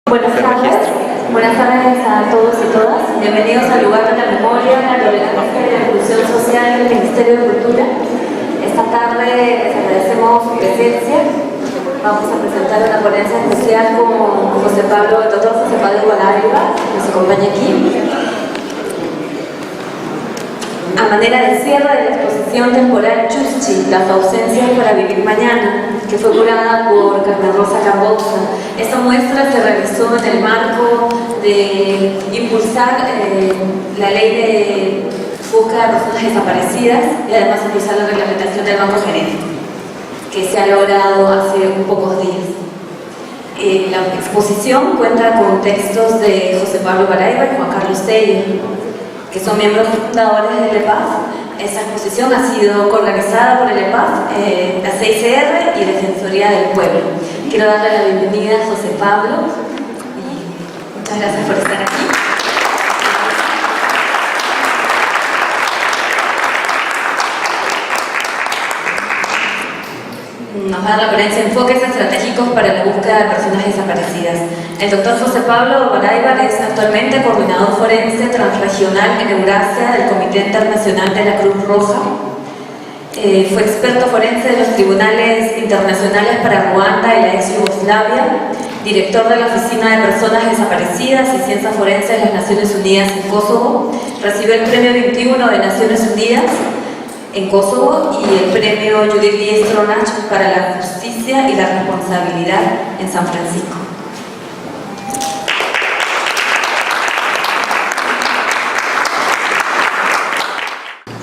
Buenas tardes a todos y todas. Bienvenidos al lugar de la memoria, la tolerancia y la inclusión social del Ministerio de Cultura. Esta tarde les agradecemos su presencia. Vamos a presentar una ponencia especial con el doctor José Pablo Baraiba, que nos acompaña aquí. A manera de cierre de la exposición temporal Chuschi, las ausencias para vivir mañana, que fue curada por Carmen Rosa Carbosa. Esta muestra se realizó en el marco de impulsar la ley de búsqueda de personas desaparecidas y además impulsar la reglamentación del banco genético, que se ha logrado hace pocos días. La exposición cuenta con textos de José Pablo Baraiba y Juan Carlos Tello, que son miembros fundadores del EPAF. Esta exposición ha sido organizada por el EPAF, la CICR y Defensoría del Pueblo. Quiero darle la bienvenida a José Pablo y muchas gracias por estar aquí. Nos va a dar la ponencia Enfoques Estratégicos para la Búsqueda de Personas Desaparecidas. El doctor José Pablo Baraiba es actualmente coordinador forense transregional en Eurasia del Comité Internacional de la Cruz Roja. Fue experto forense de los tribunales internacionales para Ruanda y la ex Yugoslavia, director de la Oficina de Personas Desaparecidas y Ciencias Forenses de las Naciones Unidas en Kosovo. Recibió el Premio 21 de Naciones Unidas en Kosovo y el Premio Judith Lee Stronach para la Justicia y la Responsabilidad en San Francisco.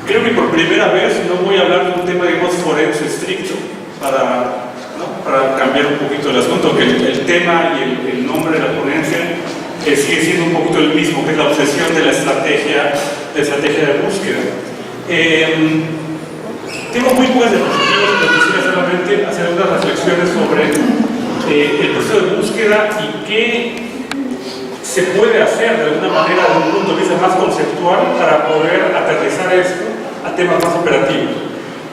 Creo que por primera vez no voy a hablar de un tema, digamos, forense estricto para cambiar un poquito el asunto, que el tema y el nombre de la ponencia sigue siendo un poquito el mismo, que es la obsesión de la estrategia de búsqueda. Tengo muy pocas diapositivas, pero quisiera solamente hacer unas reflexiones sobre el proceso de búsqueda y qué se puede hacer de alguna manera desde un punto de vista más conceptual para poder aterrizar esto a temas más operativos.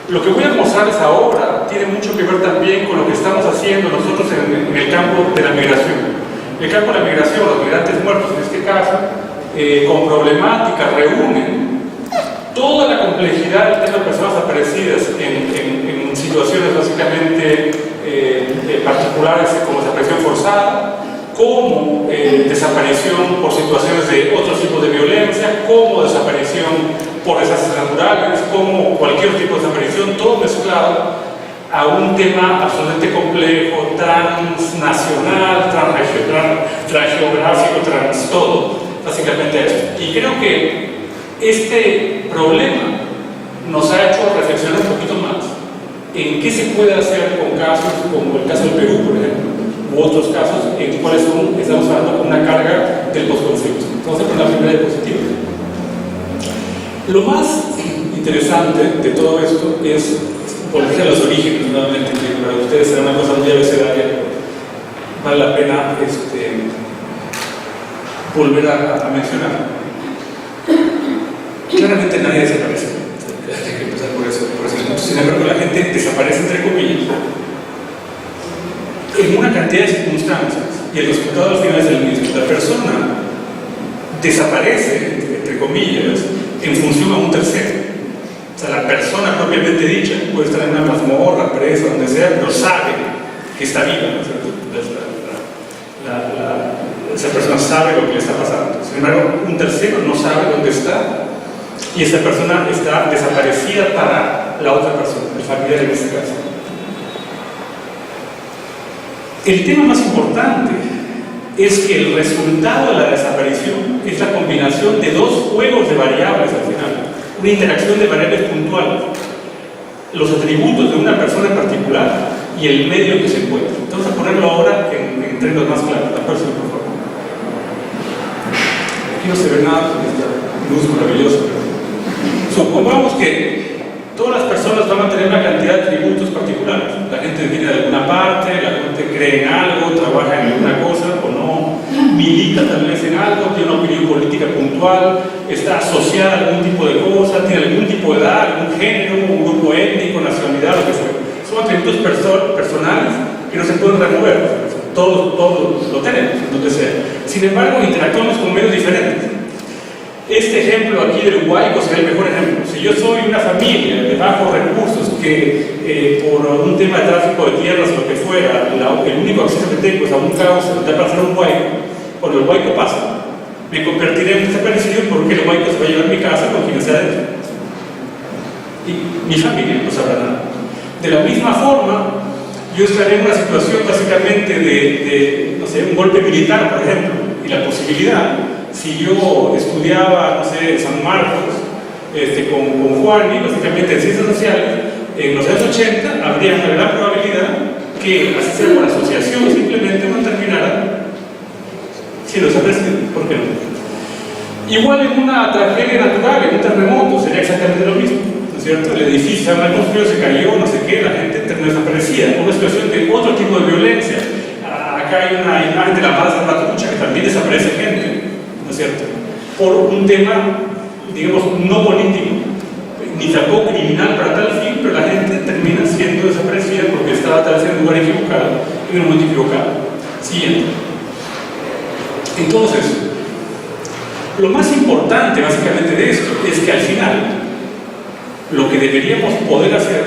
Lo que voy a mostrarles ahora tiene mucho que ver también con lo que estamos haciendo nosotros en el campo de la migración. En el campo de la migración, los migrantes muertos en este caso, con problemáticas reúnen toda la complejidad del tema de personas desaparecidas en situaciones básicamente particulares como desaparición forzada, como desaparición por situaciones de otros tipos de violencia, como desaparición por desastres naturales, como cualquier tipo de desaparición, todo mezclado a un tema absolutamente complejo, transnacional, transgeográfico, todo, básicamente esto. Y creo que este problema nos ha hecho reflexionar un poquito más en qué se puede hacer con casos como el caso del Perú, por ejemplo, u otros casos en cuales estamos hablando con una carga del postconflicto. Entonces, con la primera diapositiva. Lo más interesante de todo esto es volver a los orígenes, nuevamente, que para ustedes será una cosa muy abecedaria, vale la pena volver a mencionar. Claramente nadie desaparece, hay que empezar por eso. Sin embargo, la gente desaparece entre comillas en una cantidad de circunstancias y el resultado al final es el mismo. La persona desaparece, entre comillas, en función a un tercero. O sea, la persona propiamente dicha puede estar en una mazmorra, presa, donde sea, pero sabe que está viva, ¿no? Esa persona sabe lo que le está pasando. Sin embargo, un tercero no sabe dónde está y esa persona está desaparecida para la otra persona, el familiar en este caso. El tema más importante es que el resultado de la desaparición es la combinación de dos juegos de variables al final, una interacción de variables puntuales, los atributos de una persona en particular y el medio en que se encuentra. Vamos a ponerlo ahora en términos más claros. La próxima, por favor. Aquí no se ve nada con esta luz maravillosa. Supongamos que todas las personas van a tener una cantidad de atributos particulares. La gente viene de alguna parte, la gente cree en algo, trabaja en alguna cosa o no, milita tal vez en algo, tiene una opinión política puntual, está asociada a algún tipo de cosa, tiene algún tipo de edad, algún género, un grupo étnico, nacionalidad, lo que sea. Son atributos personales que no se pueden remover. todos lo tenemos, donde sea. Sin embargo, interactuamos con medios diferentes. Este ejemplo aquí del huaico sería el mejor ejemplo. Si yo soy una familia de bajos recursos que por un tema de tráfico de tierras o lo que fuera, el único acceso que tengo es a un cauce donde va a pasar un huaico, cuando el huaico pasa, me convertiré en desaparecido porque el huaico se va a llevar a mi casa con quien sea adentro. Y mi familia no sabrá nada. De la misma forma, yo estaré en una situación básicamente de no sé, un golpe militar, por ejemplo, y la posibilidad, si yo estudiaba, no sé, San Marcos, con Juan, y básicamente en ciencias sociales, en los años 80 habría una gran probabilidad que, así sea por asociación, simplemente no terminara siendo desaparecido. ¿Por qué no? Igual en una tragedia natural, en un terremoto, sería exactamente lo mismo, ¿no es cierto? El edificio se construyó, se cayó, no sé qué, la gente terminó desaparecida. Una situación de otro tipo de violencia. Acá hay una imagen de la Plaza Matucha que también desaparece gente, ¿no es cierto? Por un tema, digamos, no político, ni tampoco criminal para tal fin, pero la gente termina siendo desaparecida porque estaba tal vez en un lugar equivocado, en un momento equivocado. Siguiente. Entonces, lo más importante básicamente de esto es que al final lo que deberíamos poder hacer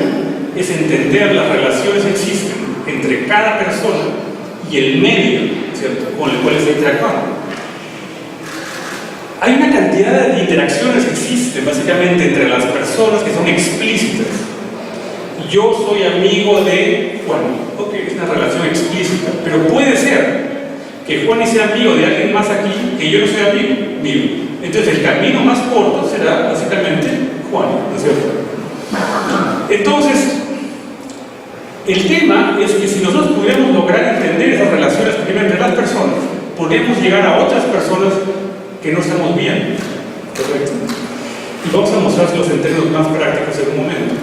es entender las relaciones que existen entre cada persona y el medio, ¿cierto?, con el cual está interactuando. Hay una cantidad de interacciones que existen básicamente entre las personas que son explícitas. Yo soy amigo de Juan, ok, es una relación explícita, pero puede ser que Juan sea amigo de alguien más aquí que yo no soy amigo mío. Entonces el camino más corto será básicamente Juan, ¿no es cierto? Entonces, el tema es que si nosotros pudiéramos lograr entender esas relaciones primero entre las personas, podríamos llegar a otras personas que no estamos viendo. Correcto. Y vamos a mostrárselos en términos más prácticos en un momento.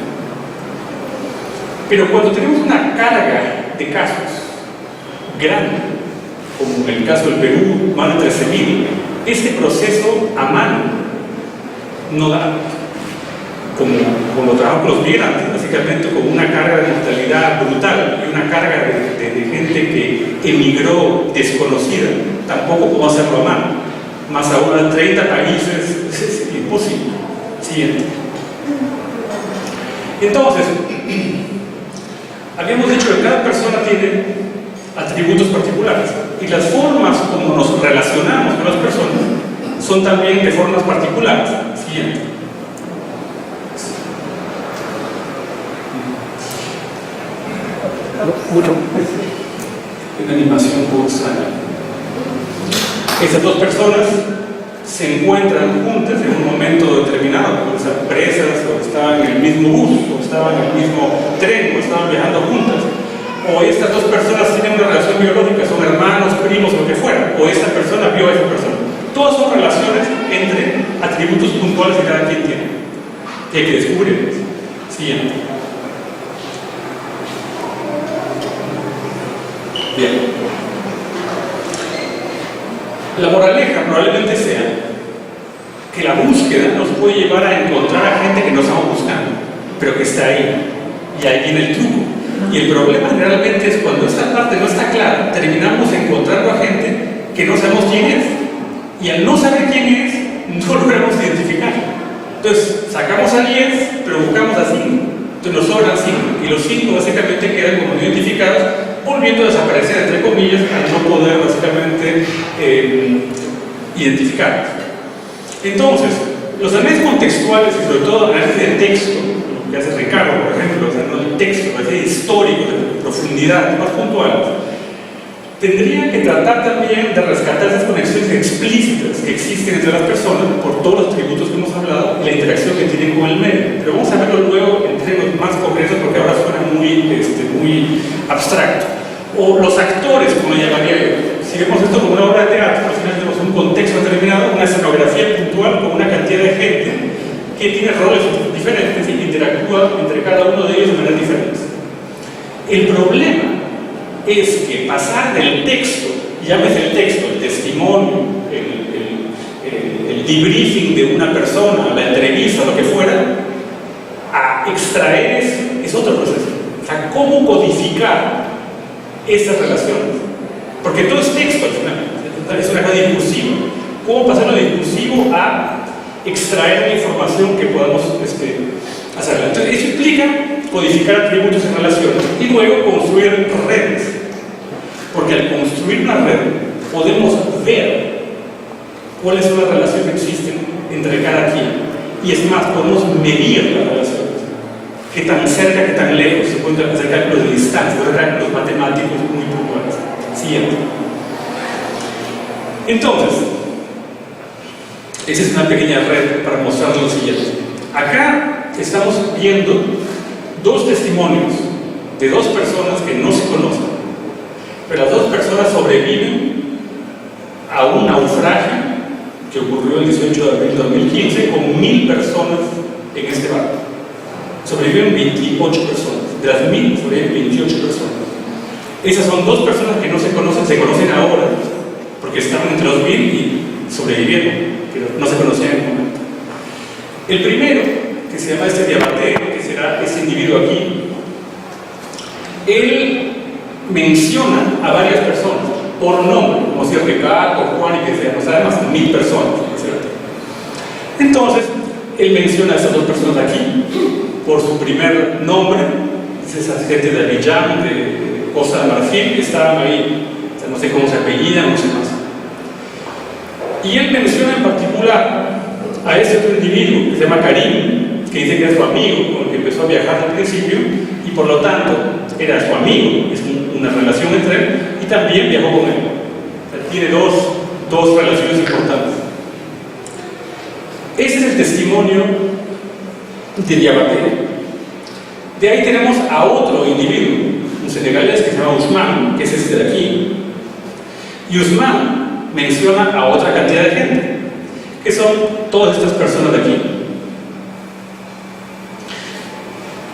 Pero cuando tenemos una carga de casos grande, como en el caso del Perú, más de 13.000, este proceso a mano no da. Como trabajamos con los migrantes, básicamente con una carga de mortalidad brutal y una carga de gente que emigró desconocida, tampoco podemos hacerlo a mano. Más aún en 30 países, es imposible. Siguiente. Entonces, habíamos dicho que cada persona tiene atributos particulares y las formas como nos relacionamos con las personas son también de formas particulares. Siguiente. Mucho. Una animación muy extraña. Esas dos personas se encuentran juntas en un momento determinado, pueden ser presas, o estaban en el mismo bus, o estaban en el mismo tren, o estaban viajando juntas, o estas dos personas tienen una relación biológica, son hermanos, primos, lo que fuera, o esta persona vio a esa persona. Todas son relaciones entre atributos puntuales que cada quien tiene, que hay que descubrir. Siguiente. Bien. La moraleja probablemente sea que la búsqueda nos puede llevar a encontrar a gente que no estamos buscando, pero que está ahí. Y ahí viene el truco. Y el problema realmente es cuando esta parte no está clara, terminamos encontrando a gente que no sabemos quién es. Y al no saber quién es, no logramos identificar. Entonces, sacamos a 10, pero buscamos a 5. Entonces nos sobran 5. Y los 5 básicamente quedan como identificados, volviendo a desaparecer, entre comillas, al no poder básicamente identificarlos. Entonces, los análisis contextuales y sobre todo análisis de texto, lo que hace Ricardo, por ejemplo, o sea, no el texto, el histórico, de profundidad, más puntuales, tendrían que tratar también de rescatar esas conexiones explícitas que existen entre las personas por todos los atributos que hemos hablado y la interacción que tienen con el medio. Pero vamos a verlo luego en términos más concretos porque ahora suena muy abstracto. O los actores, como le llamaría yo. Si vemos esto como una obra de teatro, al final tenemos un contexto determinado, una escenografía puntual con una cantidad de gente que tiene roles diferentes y que interactúa entre cada uno de ellos de maneras diferentes. El problema es que pasar del texto, llámese el texto, el testimonio, el debriefing de una persona, la entrevista, lo que fuera, a extraer eso, es otro proceso. O sea, ¿cómo codificar esas relaciones? porque todo es texto al final, es una cosa discursiva. ¿Cómo pasar lo discursivo a extraer la información que podamos hacer? Entonces, eso implica codificar atributos en relaciones y luego construir redes, porque al construir una red podemos ver cuáles son las relaciones que existen entre cada quien, y es más, podemos medir las relaciones, qué tan cerca, qué tan lejos, se pueden hacer cálculos de distancia, cálculos matemáticos muy puntuales. Siguiente. Entonces, esa es una pequeña red para mostrar lo siguiente. Acá estamos viendo dos testimonios de dos personas que no se conocen, pero las dos personas sobreviven a un naufragio que ocurrió el 18 de abril de 2015 con 1000 personas en este barco. Sobreviven 28 personas, de las 1000 sobreviven 28 personas. Esas son dos personas que no se conocen ahora, porque estaban entre los 1000 y sobrevivieron, pero no se conocían en el momento. El primero, que se llama Diabate, que será ese individuo aquí, él menciona a varias personas por nombre, como si Ricardo, Juan y que sea, no sabe más, 1000 personas, ¿cierto? Entonces, él menciona a estas dos personas aquí por su primer nombre, esas gente de Abiyán, de Costa de Marfil, que estaban ahí, o sea, no sé cómo se apellidan, no sé más. Y él menciona en particular a ese otro individuo que se llama Karim, que dice que era su amigo con el que empezó a viajar al principio, y por lo tanto era su amigo, es una relación entre él, y también viajó con él. O sea, tiene dos relaciones importantes. Ese es el testimonio de Diabate. De ahí tenemos a otro individuo, un senegalés que se llama Usman, que es este de aquí. Y Usman menciona a otra cantidad de gente, que son todas estas personas de aquí.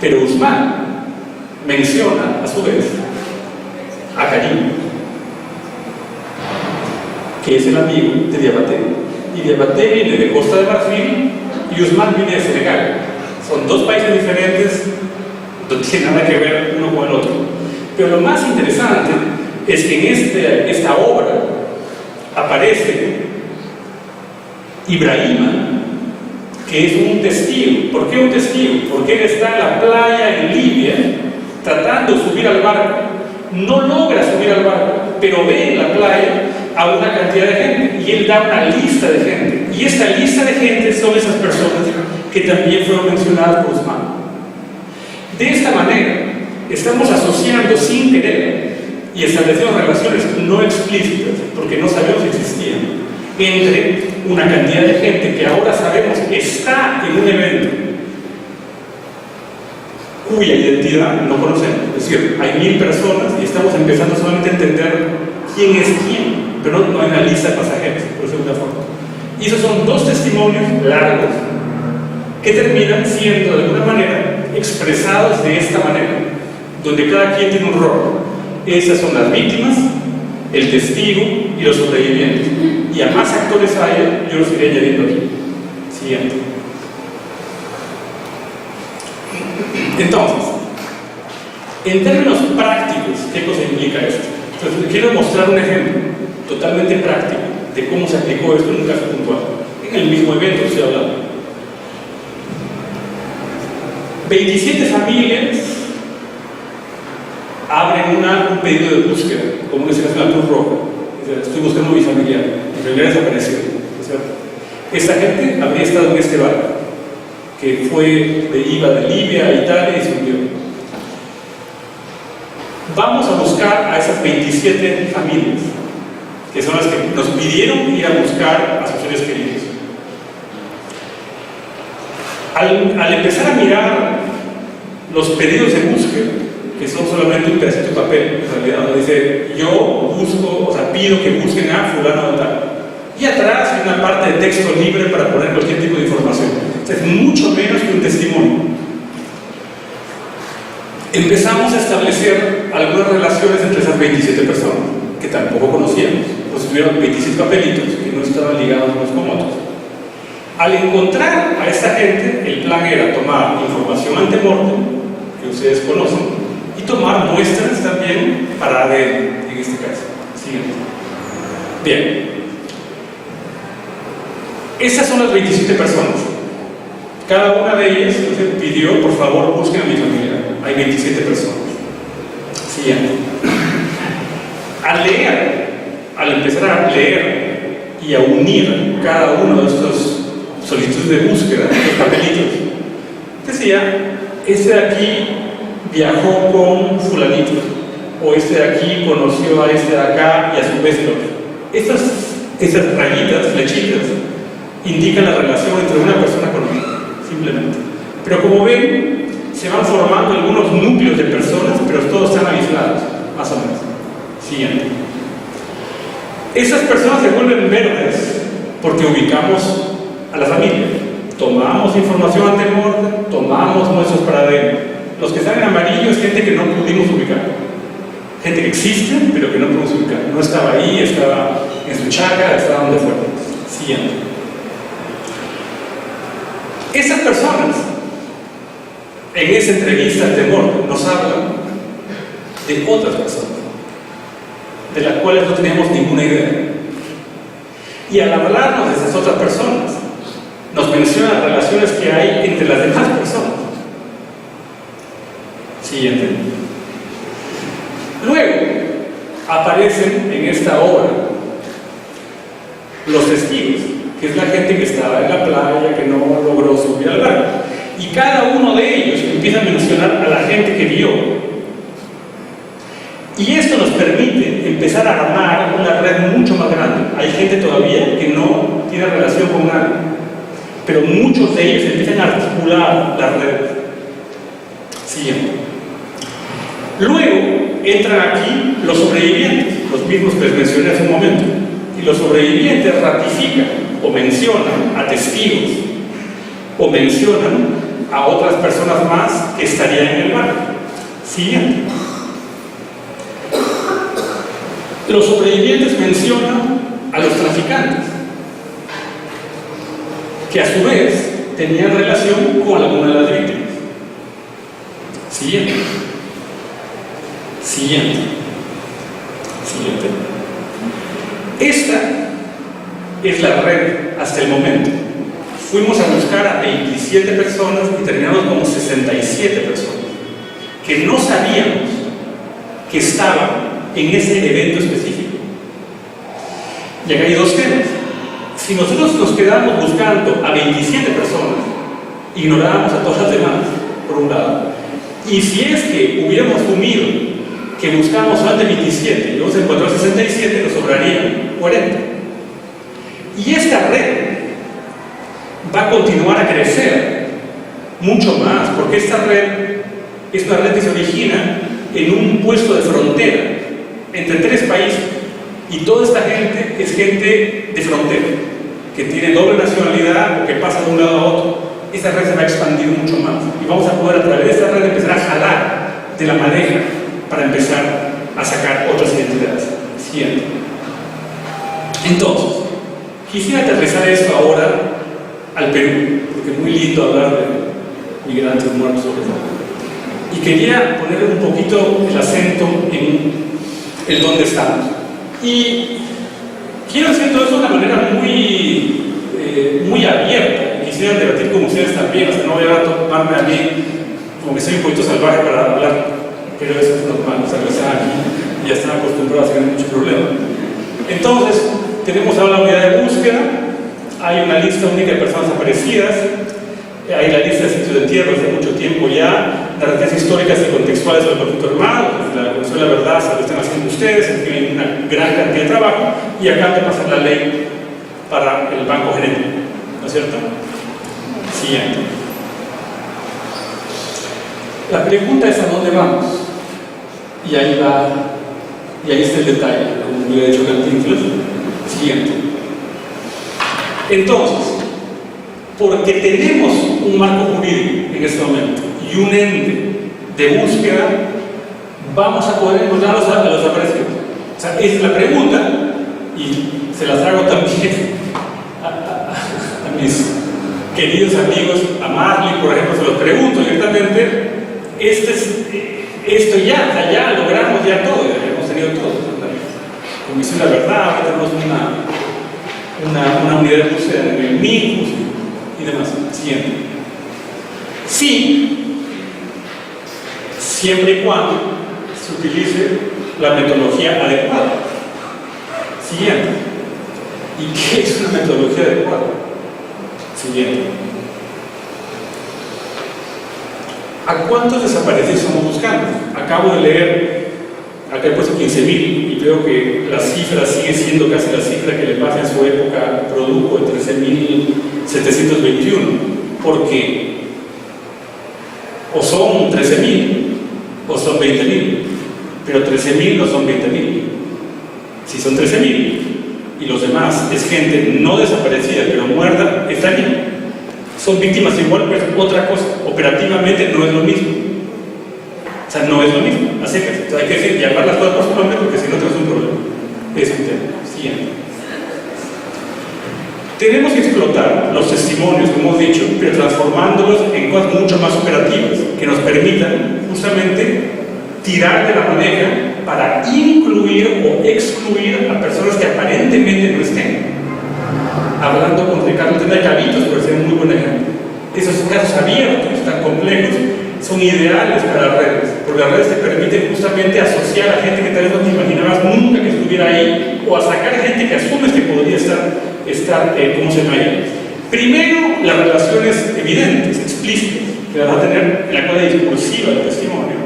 Pero Usman menciona a su vez a Karim, que es el amigo de Diabate. Y Diabate viene de Costa de Marfil y Usman viene de Senegal. Son dos países diferentes, no tienen nada que ver uno con el otro. Pero lo más interesante es que en esta obra aparece Ibrahima, que es un testigo. ¿Por qué un testigo? Porque él está en la playa en Libia tratando de subir al barco. No logra subir al barco, pero ve en la playa a una cantidad de gente y él da una lista de gente. Y esta lista de gente son esas personas que también fueron mencionadas por Usman. De esta manera, estamos asociando sin querer y estableciendo relaciones no explícitas, porque no sabemos si existían, entre una cantidad de gente que ahora sabemos está en un evento cuya identidad no conocemos. Es decir, hay 1000 personas y estamos empezando solamente a entender quién es quién, pero no hay una lista de pasajeros, por segunda forma. Y esos son dos testimonios largos que terminan siendo de alguna manera expresados de esta manera, donde cada quien tiene un rol. Esas son las víctimas, el testigo y los sobrevivientes. Y a más actores haya, yo los iré añadiendo aquí. Siguiente. Entonces, en términos prácticos, ¿qué cosa implica esto? Entonces, quiero mostrar un ejemplo totalmente práctico de cómo se aplicó esto en un caso puntual. En el mismo evento que estoy hablando. 27 familias abren un pedido de búsqueda, como se hace en la Cruz Roja. Estoy buscando a mi familiar, mi familiar desapareció. Esta gente habría estado en este barco, que iba de Libia a Italia y se hundió. Vamos a buscar a esas 27 familias, que son las que nos pidieron ir a buscar a sus seres queridos. Al empezar a mirar los pedidos de búsqueda, que son solamente un pedacito de papel, en realidad, donde dice, yo busco, o sea, pido que busquen a fulano de tal. Y atrás hay una parte de texto libre para poner cualquier tipo de información. O sea, es mucho menos que un testimonio. Empezamos a establecer algunas relaciones entre esas 27 personas, que tampoco conocíamos. Pues tuvieron 27 papelitos que no estaban ligados unos con otros. Al encontrar a esta gente, el plan era tomar información antemortem, que ustedes conocen, y tomar muestras también para ADN, en este caso. Siguiente. Bien. Esas son las 27 personas. Cada una de ellas pidió, por favor, busquen a mi familia. Hay 27 personas. Siguiente. Al empezar a leer y a unir cada uno de estos solicitudes de búsqueda, estos papelitos, decía, este de aquí viajó con fulanito, o este de aquí conoció a este de acá y a su vez el otro. Estas rayitas, flechitas, indican la relación entre una persona con otra, simplemente. Pero como ven, se van formando algunos núcleos de personas, pero todos están aislados, más o menos. Siguiente. Esas personas se vuelven verdes porque ubicamos a la familia. Tomamos información ante orden, tomamos nuestros paradigmas. Los que están en amarillo es gente que no pudimos ubicar. Gente que existe, pero que no pudimos ubicar. No estaba ahí, estaba en su chakra, estaba donde fuera. Siguiente. Esas personas, en esa entrevista al temor, nos hablan de otras personas, de las cuales no teníamos ninguna idea. Y al hablarnos de esas otras personas, nos mencionan las relaciones que hay entre las demás personas. Siguiente. Luego, aparecen en esta obra los testigos, que es la gente que estaba en la playa, que no logró subir al barco. Y cada uno de ellos empieza a mencionar a la gente que vio. Y esto nos permite empezar a armar una red mucho más grande. Hay gente todavía que no tiene relación con nadie, pero muchos de ellos empiezan a articular la red. Siguiente. Luego entran aquí los sobrevivientes, los mismos que les mencioné hace un momento. Y los sobrevivientes ratifican o mencionan a testigos o mencionan a otras personas más que estarían en el barco. Siguiente. Los sobrevivientes mencionan a los traficantes, que a su vez tenían relación con alguna de las víctimas. Siguiente. Siguiente. Siguiente. Esta es la red hasta el momento. Fuimos a buscar a 27 personas y terminamos con 67 personas que no sabíamos que estaban en ese evento específico. Y acá hay dos temas. Si nosotros nos quedamos buscando a 27 personas, ignorábamos a todas las demás, por un lado. Y si es que hubiéramos asumido que buscamos solamente 27 y luego se encontró 67, nos sobrarían 40. Y esta red va a continuar a crecer mucho más, porque esta red es una red que se origina en un puesto de frontera entre 3 países, y toda esta gente es gente de frontera, que tiene doble nacionalidad o que pasa de un lado a otro. Esta red se va a expandir mucho más y vamos a poder a través de esta red empezar a jalar de la madeja para empezar a sacar otras identidades. Siguiente. Entonces, quisiera aterrizar esto ahora al Perú, porque es muy lindo hablar de migrantes muertos sobre todo. Y quería poner un poquito el acento en dónde estamos. Y quiero hacer todo eso de una manera muy abierta. Quisiera debatir con ustedes también, o sea, no voy a tomarme a mí como que soy un poquito salvaje para hablar, pero eso es normal, o sea, que están aquí y ya están acostumbrados a tener mucho problema. Entonces, tenemos ahora la unidad de búsqueda, hay una lista única de personas desaparecidas, hay la lista de sitios de entierro desde mucho tiempo ya, las referencias históricas y contextuales del conflicto armado, la Comisión de la Verdad, se lo están haciendo ustedes, tienen una gran cantidad de trabajo, y acá de pasar la ley para el banco genético, ¿no es cierto? Siguiente. La pregunta es a dónde vamos, y ahí está el detalle, como le he dicho Cantinflas. Siguiente. Entonces, porque tenemos un marco jurídico en este momento y un ente de búsqueda, vamos a poder encontrar a los desaparecidos. O sea, esa es la pregunta, y se las hago también a mis queridos amigos, a Marley, por ejemplo, se los pregunto directamente. Esto ya logramos ya todo, ya hemos tenido todo. Comisión de la Verdad, ahora tenemos una unidad de búsqueda en el MICUS y demás. Siguiente. Sí, siempre y cuando se utilice la metodología adecuada. Siguiente. ¿Y qué es una metodología adecuada? Siguiente. ¿A cuántos desaparecidos estamos buscando? Acabo de leer, acá he puesto 15.000 y veo que la cifra sigue siendo casi la cifra que Le Paz en su época produjo, de 13.721. ¿Por qué? O son 13.000 o son 20.000, pero 13.000 no son 20.000. Si son 13.000 y los demás es gente no desaparecida pero muerta, está bien. Son víctimas igual, pero es otra cosa. Operativamente no es lo mismo. O sea, no es lo mismo. Así que hay que decir, llamar las cosas por su nombre porque si no tenemos un problema. Es un tema. Siguiente. Tenemos que explotar los testimonios, como hemos dicho, pero transformándolos en cosas mucho más operativas que nos permitan justamente tirar de la maneja para incluir o excluir a personas que aparentemente no estén. Hablando con Ricardo Tenda de Cabitos, por ser un muy buen ejemplo. Esos casos abiertos, tan complejos, son ideales para las redes, porque las redes te permiten justamente asociar a gente que tal vez no te imaginabas nunca que estuviera ahí, o a sacar gente que asumes que podría estar ¿cómo se llama ahí? Primero, las relaciones evidentes, explícitas, que vas a tener en la cuadra discursiva del testimonio,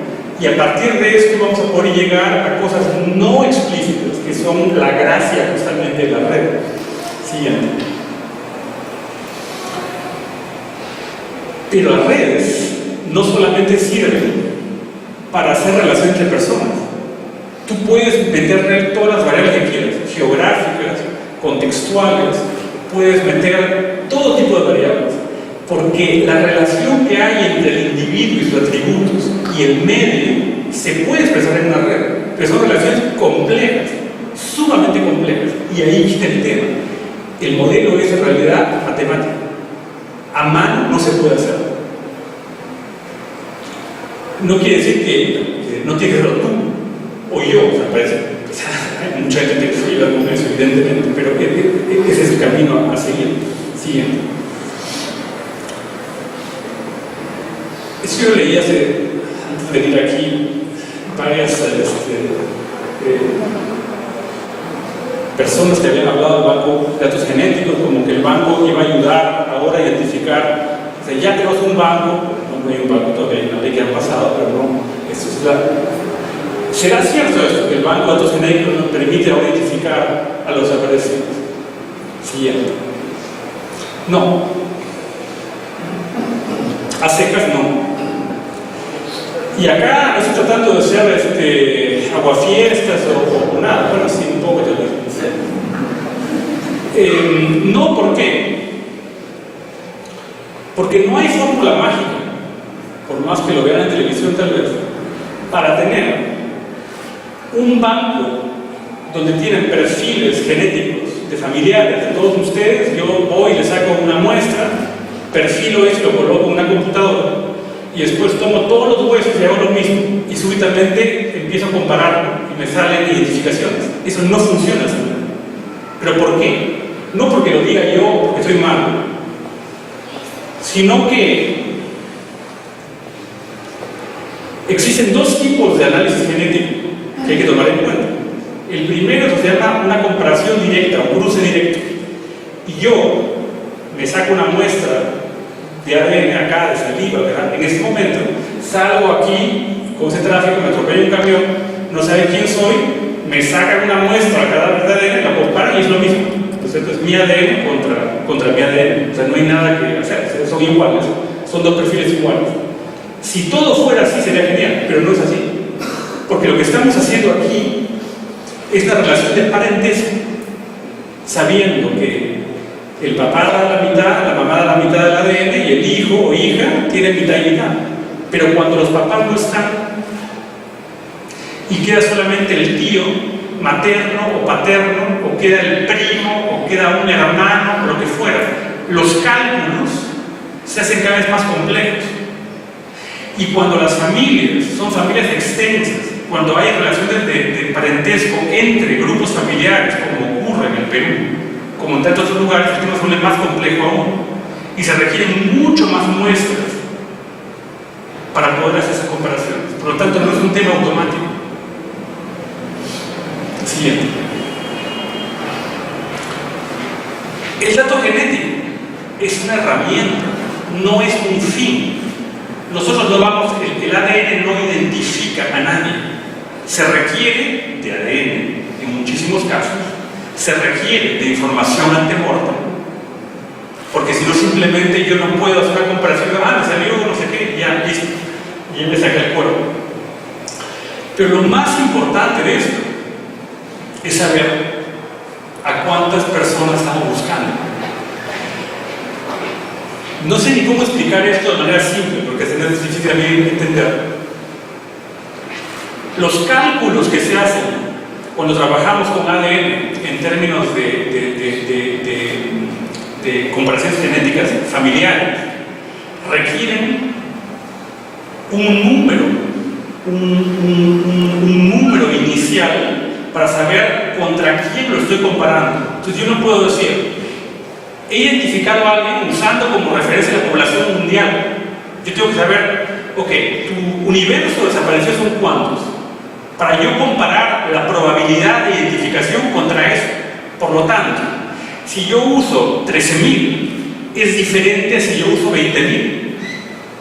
y a partir de esto vamos a poder llegar a cosas no explícitas, que son la gracia justamente de la red. Siguiente. Pero las redes no solamente sirven para hacer relación entre personas. Tú puedes meterle todas las variables que quieras, geográficas, contextuales, puedes meter todo tipo de variables, porque la relación que hay entre el individuo y sus atributos y el medio se puede expresar en una red, pero son relaciones complejas, sumamente complejas, y ahí está el tema. El modelo es en realidad matemático. A mano no se puede hacer. No quiere decir que no tiene que serlo tú o yo, o sea, parece. O sea, hay mucha gente que se ayuda con eso, evidentemente, pero ese es el camino a seguir. Siguiente. Eso yo leí antes de venir aquí varias personas que habían hablado del banco de datos genéticos, como que el banco iba a ayudar ahora a identificar, o sea, ya tenemos un banco, no hay un banco todavía, hay una ley que ha pasado, pero no, eso es ¿será cierto esto, que el banco de datos genéticos nos permite ahora identificar a los desaparecidos? Siguiente. No. A secas no. Y acá estoy tratando de ser aguafiestas o nada, bueno, sí, un poco tal vez. No, ¿por qué? Porque no hay fórmula mágica, por más que lo vean en televisión tal vez, para tener un banco donde tienen perfiles genéticos de familiares de todos ustedes. Yo voy y les saco una muestra, perfilo eso y lo coloco en una computadora, y después tomo todos los huesos y hago lo mismo, y súbitamente empiezo a compararlo y me salen identificaciones. Eso no funciona así. ¿Pero por qué? No porque lo diga yo, porque estoy malo, sino que existen dos tipos de análisis genético que hay que tomar en cuenta. El primero se llama una comparación directa, un cruce directo. Y yo me saco una muestra de ADN acá, de saliva, ¿verdad? En este momento salgo aquí con ese tráfico, me atropella un camión, no sabe quién soy, me sacan una muestra a cada de ADN, la comparan y es lo mismo. Entonces mi ADN contra mi ADN. O sea, no hay nada que hacer, son iguales, son dos perfiles iguales. Si todo fuera así sería genial, pero no es así. Porque lo que estamos haciendo aquí es la relación de parentesco, sabiendo que el papá da la mitad, la mamá da la mitad del ADN y el hijo o hija tiene mitad y mitad. Pero cuando los papás no están y queda solamente el tío materno o paterno, o queda el primo, o queda un hermano, o lo que fuera, los cálculos se hacen cada vez más complejos. Y cuando las familias son familias extensas, cuando hay relaciones de parentesco entre grupos familiares, como ocurre en el Perú, como en tantos otros lugares, el tema se vuelve más complejo aún y se requieren mucho más muestras para poder hacer esas comparaciones. Por lo tanto, no es un tema automático. Siguiente. El dato genético es una herramienta, no es un fin. Nosotros no vamos, el ADN no identifica a nadie. Se requiere de ADN en muchísimos casos, se requiere de información antemortem, porque si no simplemente yo no puedo hacer una comparación, me salió no sé qué, ya listo, y me saca el cuerpo. Pero lo más importante de esto es saber a cuántas personas estamos buscando. No sé ni cómo explicar esto de manera simple, porque es difícil también entender. Los cálculos que se hacen cuando trabajamos con ADN en términos de comparaciones genéticas familiares requieren un número inicial para saber contra quién lo estoy comparando. Entonces yo no puedo decir, he identificado a alguien usando como referencia la población mundial. Yo tengo que saber, ok, tu universo desapareció son cuántos, para yo comparar la probabilidad de identificación contra eso. Por lo tanto, si yo uso 13.000, es diferente a si yo uso 20.000.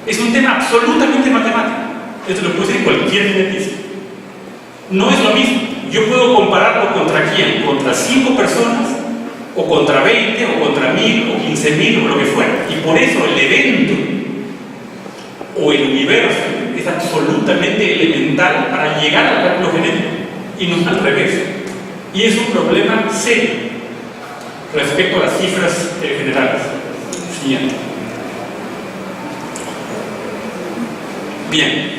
Es un tema absolutamente matemático. Esto lo puede decir cualquier genetista. No es lo mismo. Yo puedo compararlo contra quién, contra 5 personas, o contra 20, o contra 1.000, o 15.000, o lo que fuera. Y por eso el evento o el universo es absolutamente elemental para llegar al cálculo genético, y no al revés. Y es un problema serio respecto a las cifras generales. Siguiente. Bien.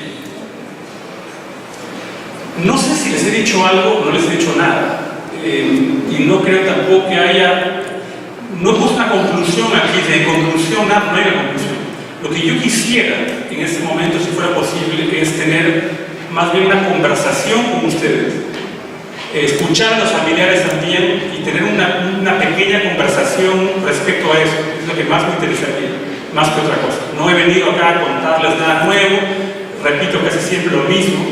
No sé si les he dicho algo o no les he dicho nada. Y no creo tampoco que haya, no puse una conclusión aquí, de conclusión no hay una conclusión. Lo que yo quisiera en este momento, si fuera posible, es tener más bien una conversación con ustedes, escuchar a los familiares también y tener una pequeña conversación respecto a eso. Es lo que más me interesaría, más que otra cosa. No he venido acá a contarles nada nuevo, repito casi siempre lo mismo,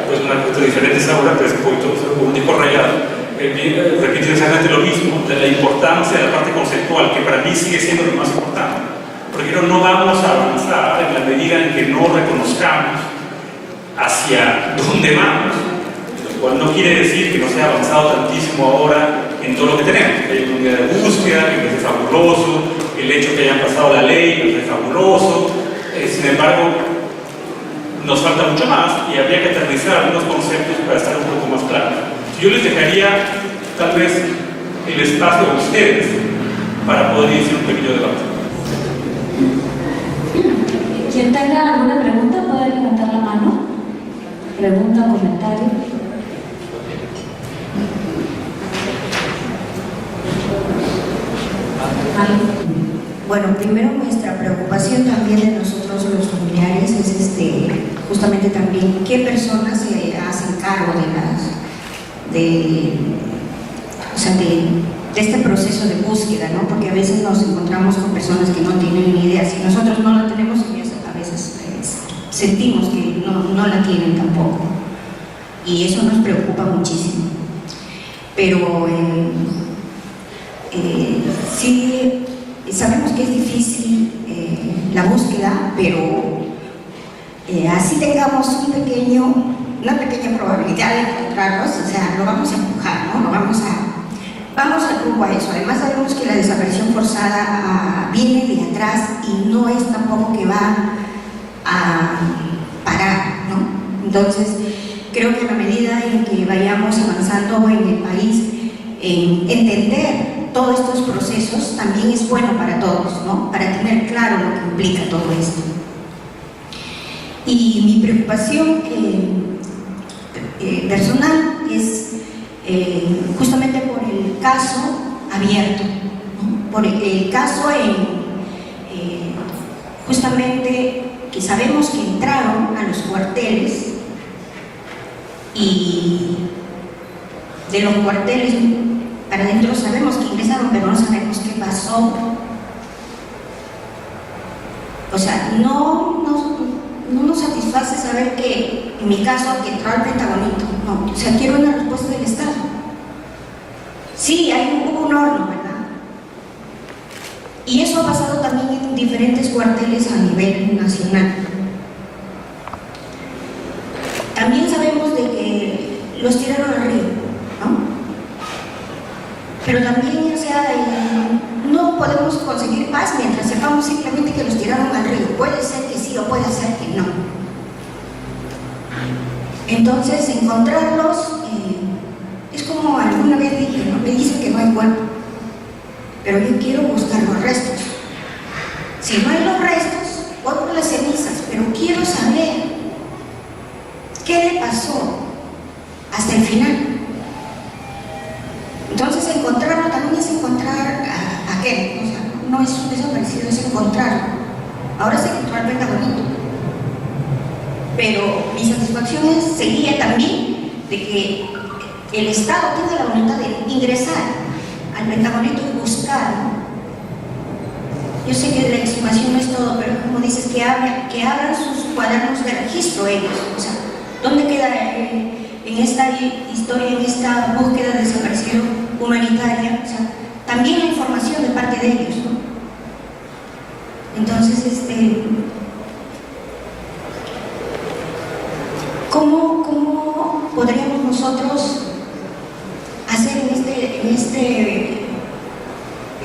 pues una cosa diferente ahora, pero es un tipo rayado. Repitiendo exactamente lo mismo, de la importancia de la parte conceptual, que para mí sigue siendo lo más importante, porque no vamos a avanzar en la medida en que no reconozcamos hacia dónde vamos, lo cual no quiere decir que no se haya avanzado tantísimo ahora en todo lo que tenemos. Hay una unidad de búsqueda, que es fabuloso, el hecho que hayan pasado la ley es fabuloso, sin embargo nos falta mucho más y habría que aterrizar algunos conceptos para estar un poco más claros. Yo les dejaría tal vez el espacio a ustedes para poder iniciar un pequeño debate. Quien tenga alguna pregunta puede levantar la mano. Pregunta o comentario. Bueno, primero nuestra preocupación también de nosotros los familiares es justamente también qué personas se hacen cargo de este proceso de búsqueda, ¿no? Porque a veces nos encontramos con personas que no tienen ni idea. Si nosotros no la tenemos, ellos a veces sentimos que no la tienen tampoco. Y eso nos preocupa muchísimo. Pero sí, sabemos que es difícil la búsqueda, pero así tengamos una pequeña probabilidad de encontrarlos, o sea, lo vamos a empujar, ¿no? Vamos al rumbo a eso. Además sabemos que la desaparición forzada viene de atrás y no es tampoco que va a parar, ¿no? Entonces, creo que a la medida en que vayamos avanzando en el país, en entender todos estos procesos también es bueno para todos, ¿no? Para tener claro lo que implica todo esto. Y mi preocupación personal es justamente por el caso abierto, ¿no? Por el caso justamente que sabemos que entraron a los cuarteles y de los cuarteles para adentro sabemos que ingresaron, pero no sabemos qué pasó. O sea, no nos satisface saber que, en mi caso, que entró al Pentagonito. No, o sea, quiero una respuesta del Estado. Sí, hubo un horno, ¿verdad? Y eso ha pasado también en diferentes cuarteles a nivel nacional. También sabemos de que los tiraron al río, ¿no? Pero también, o sea, no podemos conseguir paz mientras sepamos simplemente que los tiraron al río. Puede ser que sí o puede ser que no. Entonces, encontrarlos es como alguna vez dije, ¿no? Me dicen que no hay cuerpo, pero yo quiero buscar los restos. Si no hay los restos, voy por las cenizas, pero quiero saber qué le pasó hasta el final. Entonces, encontrarlo también es encontrar a qué, o sea, no es un desaparecido, es encontrarlo. Ahora se encontró al Pentagonito, pero mi satisfacción sería también de que el Estado tenga la voluntad de ingresar al Pentagonito y buscar, ¿no? Yo sé que la exhumación no es todo, pero como dices, que abran sus cuadernos de registro ellos, o sea, ¿dónde queda en esta historia, en esta búsqueda de desaparecido humanitaria? O sea, también la información de parte de ellos, ¿no? Entonces, ¿cómo podríamos nosotros hacer en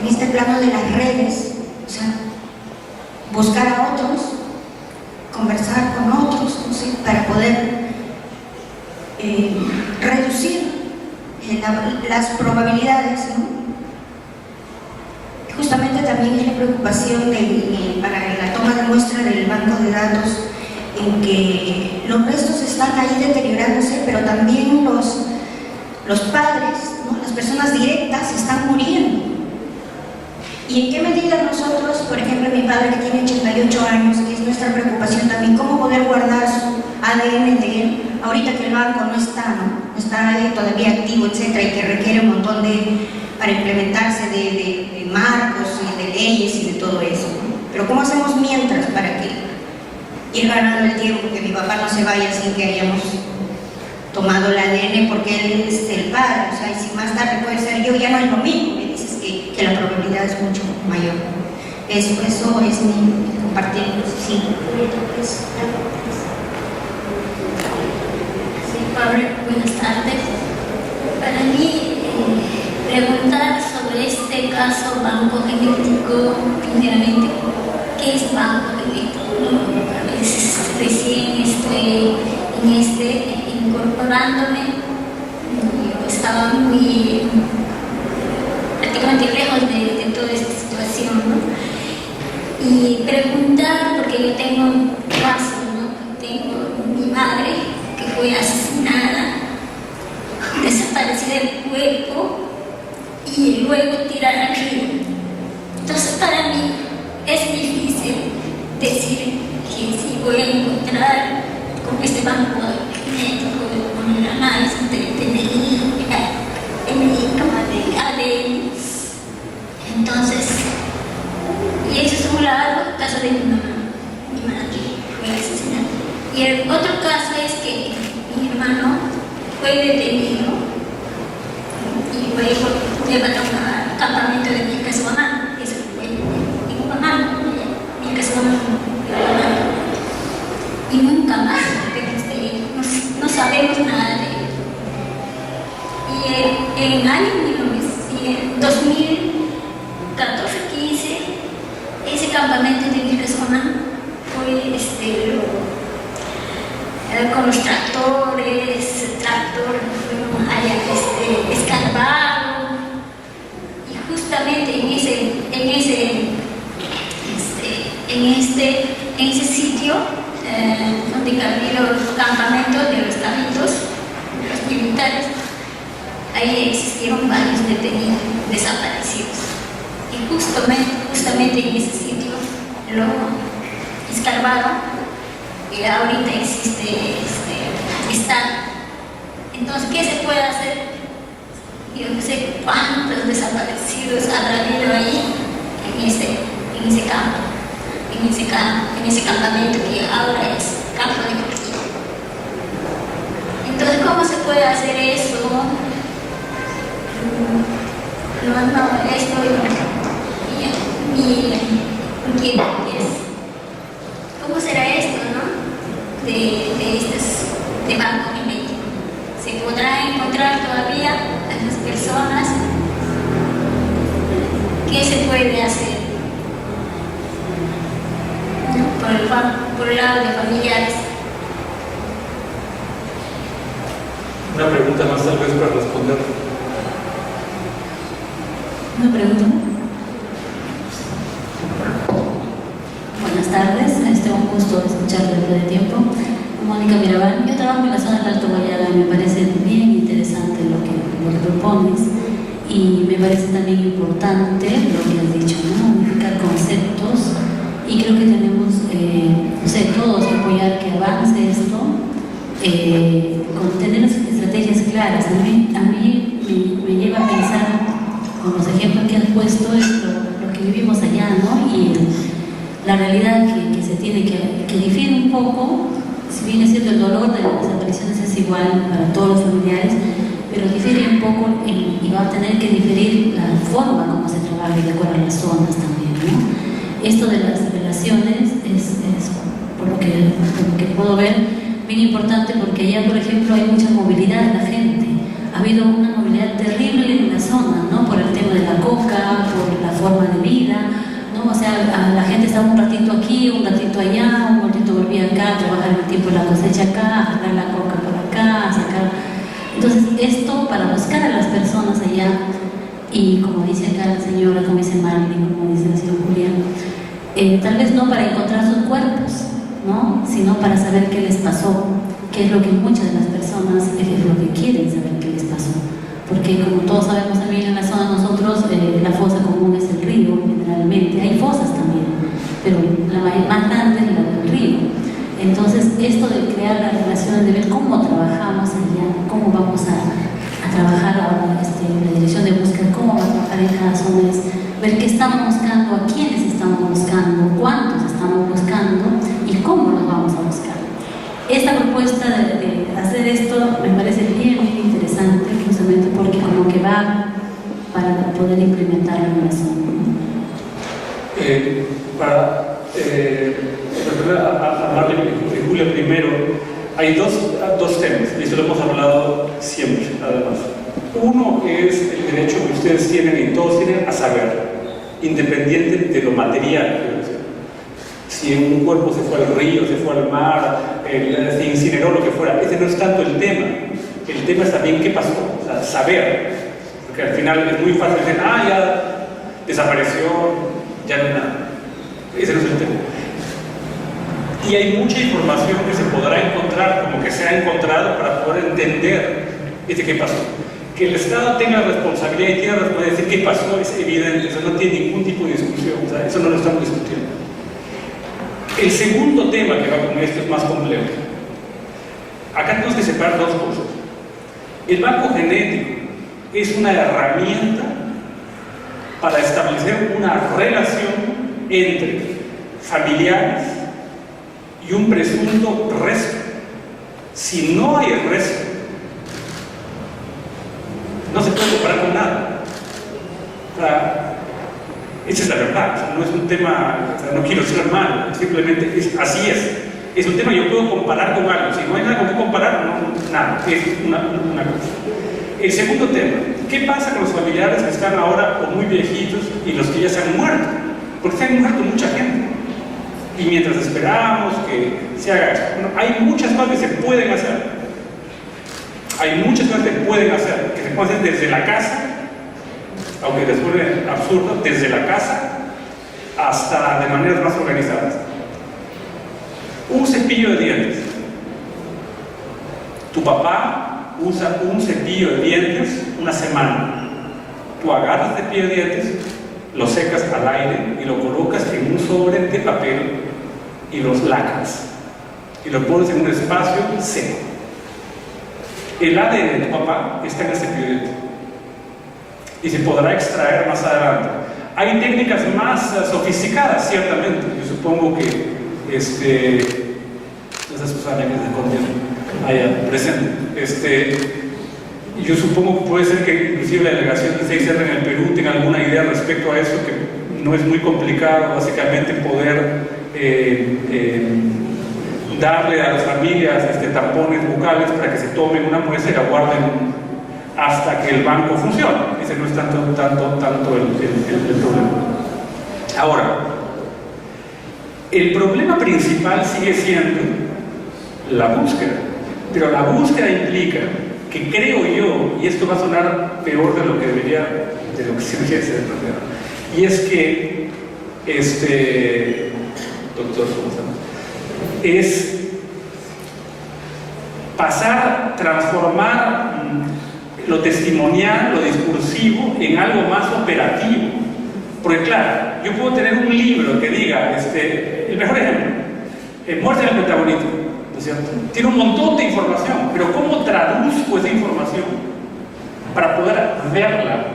este plano de las redes? O sea, buscar a otros, conversar con otros, no sé, para poder reducir las probabilidades, ¿no? Justamente también es la preocupación para la toma de muestra del banco de datos, en que los restos están ahí deteriorándose, pero también los padres, ¿no? Las personas directas están muriendo. ¿Y en qué medida nosotros, por ejemplo, mi padre que tiene 88 años, que es nuestra preocupación también, cómo poder guardar su ADN de él, ahorita que el banco no está todavía activo, etcétera, y que requiere un montón para implementarse de marcos y de leyes y de todo eso, ¿no? Pero ¿cómo hacemos mientras para que ir ganando el tiempo, que mi papá no se vaya sin que hayamos tomado el ADN, porque él es el padre, o sea, y si más tarde puede ser yo, ya no es lo mismo, me dices que la probabilidad es mucho mayor. Eso es mi compartir. Sí. Sí, Pablo, buenas tardes. Para mí, preguntar sobre este caso banco genético, primeramente, ¿qué es banco genético? A veces recién estoy incorporándome, yo estaba prácticamente lejos de toda esta situación, ¿no? Y preguntar, porque yo tengo un caso, ¿no? Tengo mi madre que fue asesinada, desaparecida el cuerpo y luego tirada al río. Entonces para mí es difícil decir que si voy a encontrar con este banco genético, con el análisis de DNI, de ADN. Entonces, y eso es un lado, el caso de mi madre fue asesinada. Y el otro caso es que mi hermano fue detenido y luego llevaron al campamento de Vilcashuamán. Eso fue en Huamán, Vilcashuamán. Y nunca más no sabemos nada de él. Y en el año 2014-15, ese campamento de Vilcashuamán fue con los tractores, fueron allá escarbado, y justamente en ese sitio donde cabían los campamentos de los cabitos, de los militares, ahí existieron varios detenidos, desaparecidos. Y justamente en ese sitio lo escarbaron y ahorita está Entonces, ¿qué se puede hacer? Yo no sé cuántos desaparecidos habrá habido ahí en ese campo, en ese campamento que ahora es campo deportivo. Entonces, ¿cómo se puede hacer eso? No, esto mi inquietud es, ¿cómo será esto, no? De banco mimético. ¿Se podrá encontrar todavía a las personas? ¿Qué se puede hacer? Por el lado de familiares. Una pregunta más tal vez para responder. ¿Una pregunta? Buenas tardes, un gusto escucharle todo el tiempo. Mónica Mirabal, yo trabajo en la zona del Alto Guayaga y me parece bien interesante lo que propones y me parece también importante lo que has dicho, ¿no? Unificar conceptos y creo que tenemos, todos que apoyar que avance esto, con tener estrategias claras. A mí me lleva a pensar con los ejemplos que han puesto es lo que vivimos allá, ¿no? Y la realidad que se tiene que difiere un poco, si bien es cierto el dolor de las desapariciones es igual para todos los familiares, pero difiere un poco y va a tener que diferir la forma como se trabaja de acuerdo a las zonas también, ¿no? Esto de las relaciones es por lo que puedo ver, bien importante porque allá, por ejemplo, hay mucha movilidad de la gente. Ha habido una movilidad terrible en la zona, ¿no? Por el tema de la coca, por la forma de vida, ¿no? O sea, la gente estaba un ratito aquí, un ratito allá, un ratito volvía acá, trabajar el tiempo de la cosecha acá, sacar la coca por acá, sacar... Entonces, esto para buscar a las personas allá, y como dice acá la señora, como dice Marlene, como dice la señora Julián, tal vez no para encontrar sus cuerpos, ¿no? Sino para saber qué les pasó, que es lo que muchas de las personas es lo que quieren saber qué les pasó. Porque como todos sabemos también en la zona nosotros, la fosa común es el río, generalmente. Hay fosas también, pero la más grande es la del río. Entonces, esto de crear las relaciones, de ver cómo trabajamos allá, cómo vamos a trabajar ahora la dirección de búsqueda, cómo vamos a trabajar en cada zona, es ver qué estamos buscando, a quiénes estamos buscando, cuántos estamos buscando y cómo los vamos a buscar. Esta propuesta de hacer esto me parece bien interesante, justamente porque como que va para poder implementarlo en la zona. Para responder a Marlene y Julia primero, hay dos temas, y eso lo hemos hablado siempre, además. Uno es el derecho que ustedes tienen y todos tienen a saber, independiente de lo material. Si un cuerpo se fue al río, se fue al mar, se incineró, lo que fuera, ese no es tanto el tema. El tema es también qué pasó, o sea, saber. Porque al final es muy fácil decir, ya desapareció, ya no hay nada. Ese no es el tema. Y hay mucha información que se podrá encontrar, como que se ha encontrado, para poder entender qué pasó. Que el Estado tenga responsabilidad y tiene responsabilidad de decir qué pasó es evidente, eso no tiene ningún tipo de discusión, o sea, eso no lo estamos discutiendo. El segundo tema que va con esto es más complejo. Acá tenemos que separar dos cosas. El banco genético es una herramienta para establecer una relación entre familiares y un presunto resto. Si no hay resto, no se puede comparar con nada. O sea, esa es la verdad, o sea, no es un tema, o sea, no quiero ser malo, simplemente así es. Es un tema que yo puedo comparar con algo. Si no hay nada con qué comparar, no, nada, es una cosa. El segundo tema, ¿qué pasa con los familiares que están ahora o muy viejitos y los que ya se han muerto? Porque se han muerto mucha gente. Y mientras esperamos que se haga esto, bueno, hay muchas cosas que se pueden hacer. Hay muchas cosas que se pueden hacer desde la casa, aunque les vuelve absurdo, desde la casa hasta de maneras más organizadas. Un cepillo de dientes. Tu papá usa un cepillo de dientes una semana. Tú agarras el cepillo de dientes, lo secas al aire y lo colocas en un sobre de papel y los lacas. Y lo pones en un espacio seco. El ADN de tu papá está en ese expediente y se podrá extraer más adelante. Hay técnicas más sofisticadas, ciertamente. Yo supongo que esa Susana que se escondió allá presente, yo supongo que puede ser que inclusive la delegación de 6R en el Perú tenga alguna idea respecto a eso, que no es muy complicado básicamente poder darle a las familias tampones bucales para que se tomen una muestra y la guarden hasta que el banco funcione. Ese no es tanto el problema. Ahora, el problema principal sigue siendo la búsqueda, pero la búsqueda implica que, creo yo, y esto va a sonar peor de lo que se debería ser, y es que doctor, ¿cómo se llama? Es transformar lo testimonial, lo discursivo, en algo más operativo. Porque claro, yo puedo tener un libro que diga, el mejor ejemplo, Muerte del protagonista, ¿no es cierto? Tiene un montón de información, pero ¿cómo traduzco esa información para poder verla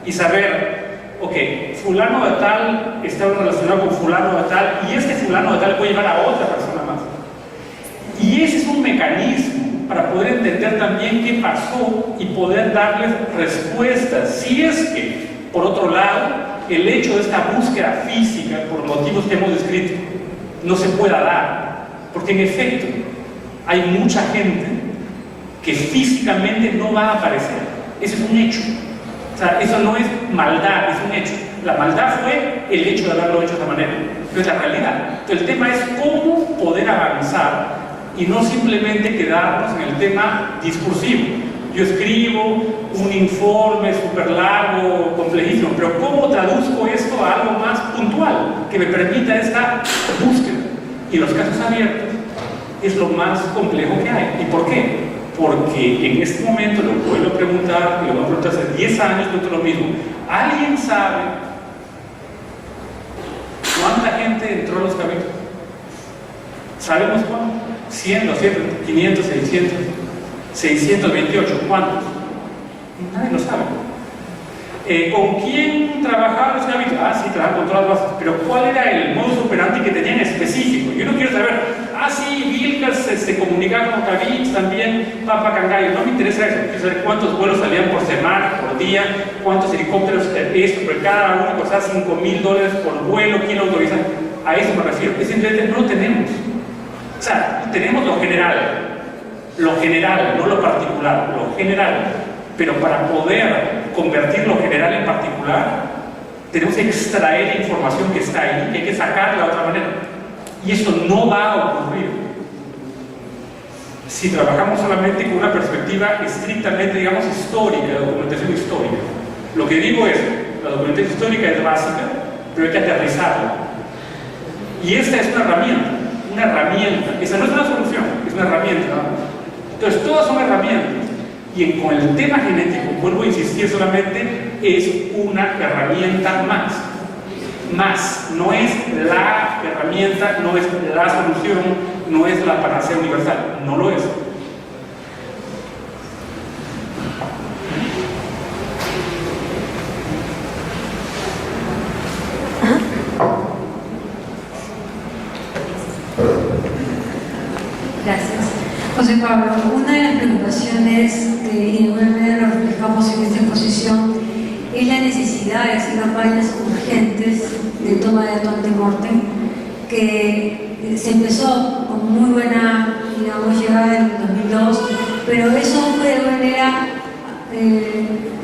y saber, ok, fulano de tal está relacionado con fulano de tal, y este fulano de tal puede llevar a otra persona más? Y ese es un mecanismo para poder entender también qué pasó y poder darles respuestas. Si es que, por otro lado, el hecho de esta búsqueda física, por motivos que hemos descrito, no se pueda dar, porque en efecto hay mucha gente que físicamente no va a aparecer. Eso es un hecho. O sea, eso no es maldad, es un hecho. La maldad fue el hecho de haberlo hecho de esta manera, no es la realidad. Entonces el tema es cómo poder avanzar y no simplemente quedarnos en el tema discursivo. Yo escribo un informe súper largo, complejísimo, pero ¿cómo traduzco esto a algo más puntual que me permita esta búsqueda? Y los casos abiertos es lo más complejo que hay. ¿Y por qué? Porque en este momento lo vuelvo a preguntar, y lo voy a preguntar hace 10 años, no lo mismo. ¿Alguien sabe cuánta gente entró a los cabildos? ¿Sabemos cuánto? 100, 200, 500, 600, 628, ¿cuántos? Nadie lo sabe. ¿Con quién trabajaba los cabildos? Sí, trabajaban con todas las bases, pero ¿cuál era el modus operandi que tenían específico? Yo no quiero saber, sí, Vilcas se comunicaba con cabildos también, Papa Cangallo, no me interesa eso, quiero saber cuántos vuelos salían por semana, por día, cuántos helicópteros, porque cada uno costaba $5,000 por vuelo, quién lo autoriza. A eso me refiero, que simplemente no lo tenemos. O sea, tenemos lo general, no lo particular, lo general. Pero para poder convertir lo general en particular, tenemos que extraer la información que está ahí, y hay que sacarla de otra manera. Y eso no va a ocurrir si trabajamos solamente con una perspectiva estrictamente, digamos, histórica, de documentación histórica. Lo que digo es, la documentación histórica es básica, pero hay que aterrizarla. Y esta es una herramienta, esa no es una solución, es una herramienta, ¿no? Entonces todas son herramientas, y con el tema genético, vuelvo a insistir, solamente es una herramienta más, no es la herramienta, no es la solución, no es la panacea universal, no lo es. Gracias. José Pablo, una de las preocupaciones que de alguna manera lo reflejamos en esta exposición es la necesidad de hacer campañas urgentes de toma de datos ante-mortem, que se empezó con muy buena, digamos, llegada en el 2002, pero eso fue de alguna manera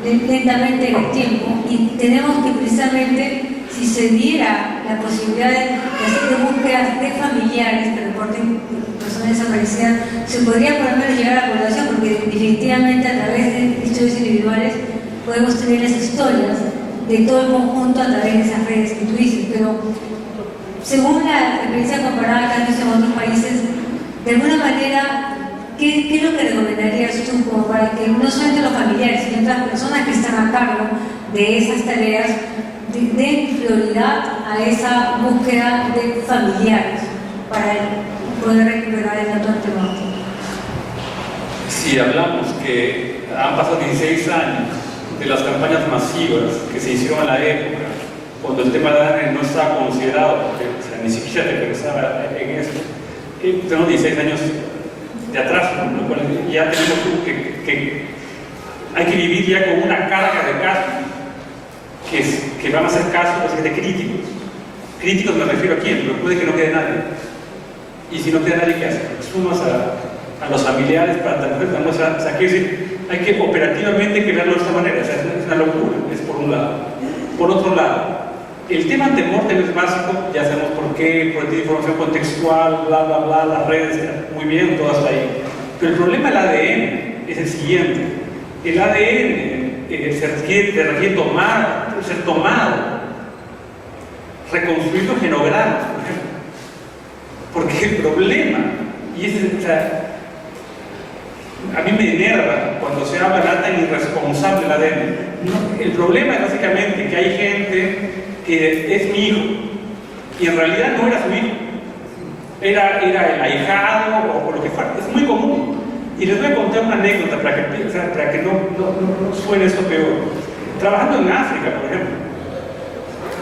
lentamente en el tiempo, y tenemos que precisamente, si se diera la posibilidad de hacer búsquedas de familiares que reporten personas desaparecidas, se podría por lo menos llegar a la población, porque definitivamente a través de historias individuales podemos tener las historias de todo el conjunto a través de esas redes que tú dices. Pero según la experiencia comparada que han visto en otros países, de alguna manera, ¿qué es lo que recomendarías tú como para que no solamente los familiares, sino otras personas que están a cargo de esas tareas den prioridad a esa búsqueda de familiares para poder recuperar el dato ante-mortem? si hablamos que han pasado 16 años de las campañas masivas que se hicieron en la época, cuando el tema de ADN no estaba considerado, porque o sea, ni siquiera te pensaba en eso, tenemos 16 años de atraso, ¿no? Lo cual ya tenemos que hay que vivir ya con una carga de casos que van a ser casos básicamente críticos. Críticos me refiero a quién, pero puede que no quede nadie. Y si no queda nadie, ¿qué hace? Sumas a los familiares para tener la muestra. O sea, quiero decir, hay que operativamente crearlo de esta manera. O sea, es una locura, es por un lado. Por otro lado, el tema antemortem es básico, ya sabemos por qué, por el información contextual, bla, bla, bla, las redes, muy bien, todo hasta ahí. Pero el problema del ADN es el siguiente. El ADN se requiere ser tomado, reconstruido genogramas, por ejemplo. Porque el problema, y o sea, a mí me enerva cuando se habla de tan irresponsable del ADN. No, el problema es básicamente que hay gente que es mi hijo y en realidad no era su hijo, era el ahijado o lo que fuera. Es muy común. Y les voy a contar una anécdota para que no suene esto peor. Trabajando en África, por ejemplo,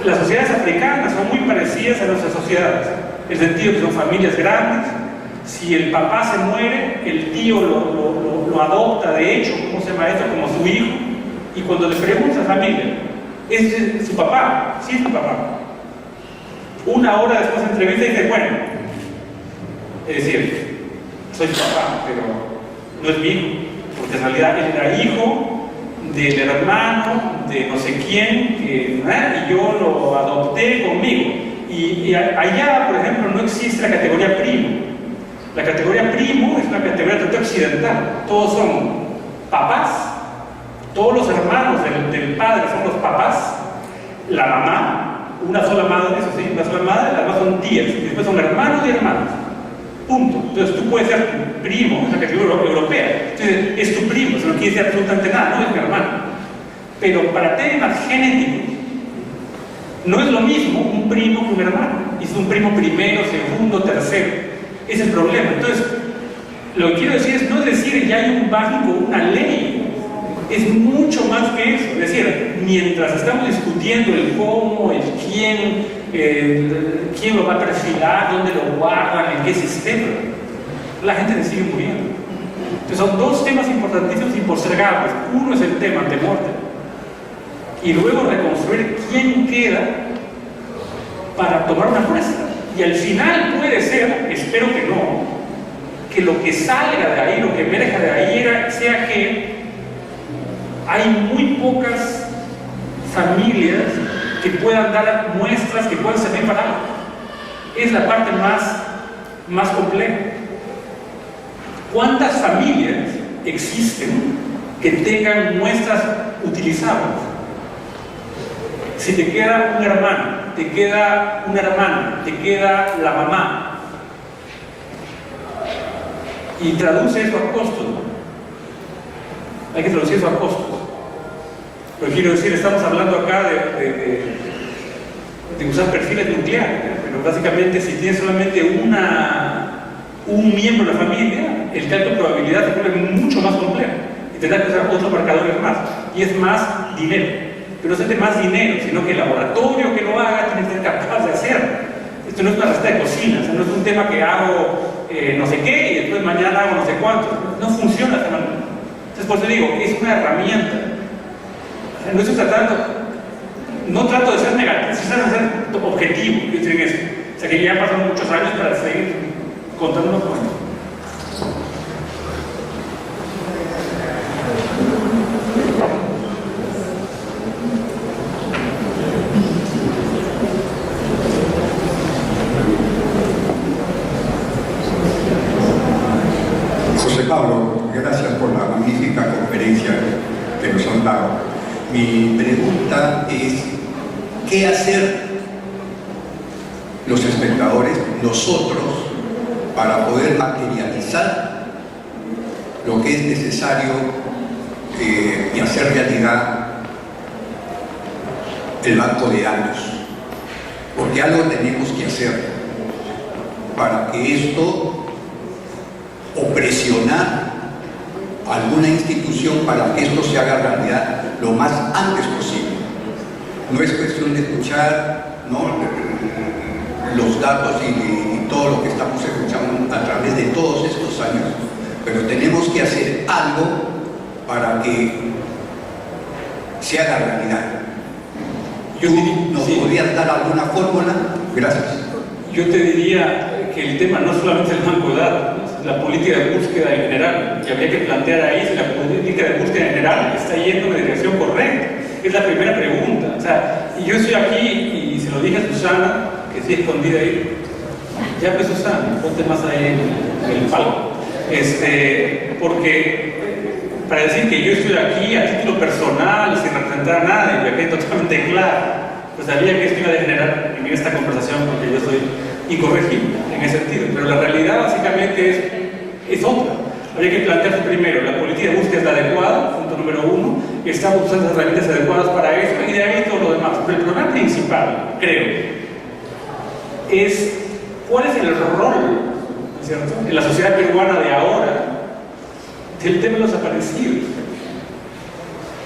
las sociedades africanas son muy parecidas a nuestras sociedades, en el sentido que son familias grandes. Si el papá se muere, el tío lo adopta, de hecho, ¿cómo se llama esto? Como su hijo. Y cuando le pregunta a la familia, ¿es su papá? Sí, es su papá. Una hora después de entrevista dice, bueno, es decir, soy su papá, pero no es mi hijo, porque en realidad él era hijo del hermano de no sé quién, y yo lo adopté conmigo. Y allá, por ejemplo, no existe la categoría primo. La categoría primo es una categoría tanto occidental. Todos son papás, todos los hermanos del padre son los papás, la mamá, una sola madre, eso sí, una sola madre, las demás son tías, y después son hermanos y hermanas. Punto. Entonces tú puedes ser tu primo, es la categoría europea. Entonces es tu primo, eso no quiere decir absolutamente nada, no es mi hermano. Pero para temas genéticos, no es lo mismo un primo que un hermano. Y es un primo primero, segundo, tercero. Ese es el problema. Entonces, lo que quiero decir es, no es decir ya hay un básico, una ley. Es mucho más que eso. Es decir, mientras estamos discutiendo el cómo, el quién lo va a perfilar, dónde lo guardan, en qué sistema, la gente sigue muriendo. Entonces son dos temas importantísimos y impostergables. Uno es el tema antemortem y luego reconstruir quién queda para tomar una muestra. Y al final puede ser, espero que no, que lo que salga de ahí, lo que emerja de ahí sea que hay muy pocas familias que puedan dar muestras que puedan servir para algo. Es la parte más compleja. ¿Cuántas familias existen que tengan muestras utilizables? Si te queda un hermano, te queda una hermana, te queda la mamá, y traduce eso a costos, ¿no? Hay que traducir eso a costos. Pero quiero decir, estamos hablando acá de usar perfiles nucleares, ¿no? Pero básicamente si tienes solamente un miembro de la familia, el cálculo de probabilidad se vuelve mucho más complejo y tendrás que usar otros marcadores más, y es más dinero. Pero no es de más dinero, sino que el laboratorio que lo haga tiene que ser capaz de hacerlo. Esto no es una receta de cocina, o sea, no es un tema que hago no sé qué y después mañana hago no sé cuánto. No funciona de esta manera. Entonces, por eso digo, es una herramienta. O sea, no estoy no trato de ser negativo, sino de ser objetivo, yo estoy en eso. O sea, que ya pasan muchos años para seguir contando unos cuentos. Pablo, gracias por la magnífica conferencia que nos han dado. Mi pregunta es, ¿qué hacer los espectadores, nosotros, para poder materializar lo que es necesario y hacer realidad el banco de datos? Porque algo tenemos que hacer para que esto, o presionar alguna institución para que esto se haga realidad lo más antes posible. No es cuestión de escuchar, ¿no?, los datos y todo lo que estamos escuchando a través de todos estos años, pero tenemos que hacer algo para que se haga realidad. ¿Nos podrías dar alguna fórmula? Gracias. Yo te diría que el tema no solamente es el banco de datos, la política de búsqueda en general, que habría que plantear ahí si la política de búsqueda en general está yendo en la dirección correcta. Es la primera pregunta. O sea, y yo estoy aquí y se lo dije a Susana, que sí escondida ahí. Ya pues, Susana, ponte más ahí en el palco. Porque para decir que yo estoy aquí a título personal, sin representar a nadie, que quede totalmente claro, pues sabía que esto iba a degenerar en esta conversación porque yo soy incorregible en ese sentido. Pero la realidad básicamente es otra. Habría que plantearse primero, la política de búsqueda es la adecuada, punto número 1, estamos usando las herramientas adecuadas para eso y de ahí todo lo demás. Pero el problema principal, creo, es cuál es el rol, ¿no es cierto?, en la sociedad peruana de ahora del tema de los desaparecidos.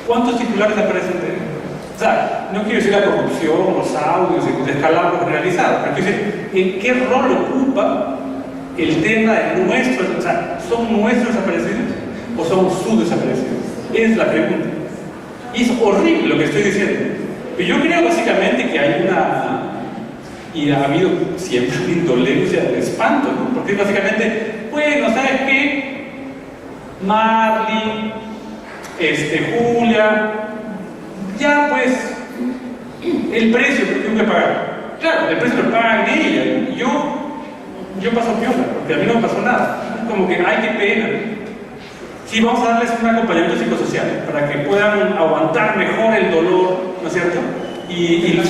¿Cuántos titulares aparecen de él? O sea, no quiero decir la corrupción, los audios, el descalabro generalizado, pero quiero decir, ¿en qué rol ocupa el tema de nuestros, o sea, son nuestros desaparecidos o son sus desaparecidos? Es la pregunta. Y es horrible lo que estoy diciendo. Pero yo creo básicamente que hay una, y ha habido siempre una indolencia de espanto, ¿no? Porque básicamente, bueno, ¿sabes qué? Marley, Julia, ya pues, el precio que tengo que pagar. Claro, el precio lo pagan ella. Yo paso piola, porque a mí no me pasó nada. Como que, ay, qué pena. Sí, vamos a darles un acompañamiento psicosocial para que puedan aguantar mejor el dolor, ¿no es cierto? Y lo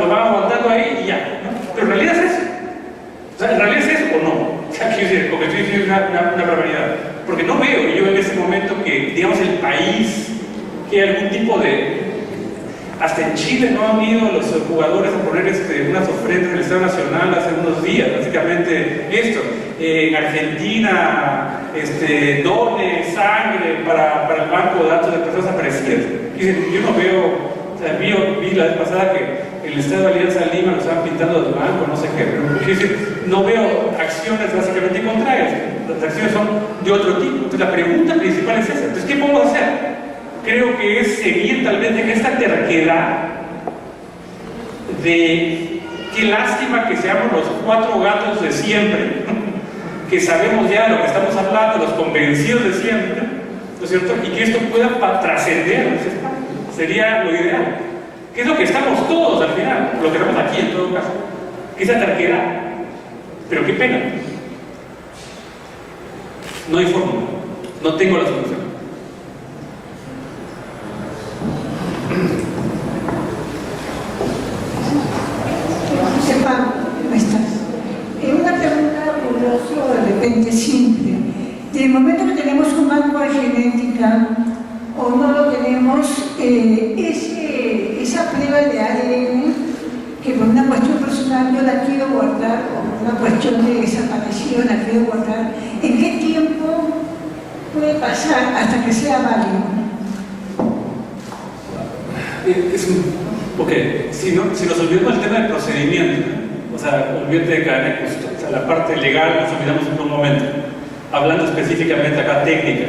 van aguantando ahí y ya, ¿no? Pero en realidad es eso. O sea, ¿en realidad es eso o no? O sea, quiero decir, porque estoy diciendo una barbaridad. Porque no veo yo en ese momento que, digamos, el país, que hay algún tipo de... Hasta en Chile no han ido los jugadores a poner unas ofrendas del Estado Nacional hace unos días, básicamente esto. En Argentina, done sangre para el banco de datos de personas desaparecidas. Yo no veo, o sea, vi la vez pasada que el Estado de Alianza Lima lo estaban pintando del banco, no sé qué, pero quiero decir, no veo acciones básicamente contrarias. Las acciones son de otro tipo. Entonces la pregunta principal es esa. Entonces, ¿qué podemos hacer? Creo que es seguir tal vez en esta terquedad de qué lástima que seamos los 4 gatos de siempre, ¿no?, que sabemos ya de lo que estamos hablando, los convencidos de siempre, ¿no es cierto? Y que esto pueda trascender, ¿no? Sería lo ideal. ¿Qué es lo que estamos todos al final? Lo que estamos aquí en todo caso. Esa terquedad. Pero qué pena. No hay fórmula. No tengo la solución. ¿Cómo estás? Una pregunta curiosa, de repente simple. Del momento que tenemos un banco de genética o no lo tenemos, esa prueba de ADN, que por una cuestión personal yo la quiero guardar, o por una cuestión de desaparición la quiero guardar, ¿en qué tiempo puede pasar hasta que sea válido? Ok, si nos olvidamos del tema del procedimiento, o sea, olvídate de cadena de custodia, o sea, la parte legal nos olvidamos por un momento, hablando específicamente acá técnica.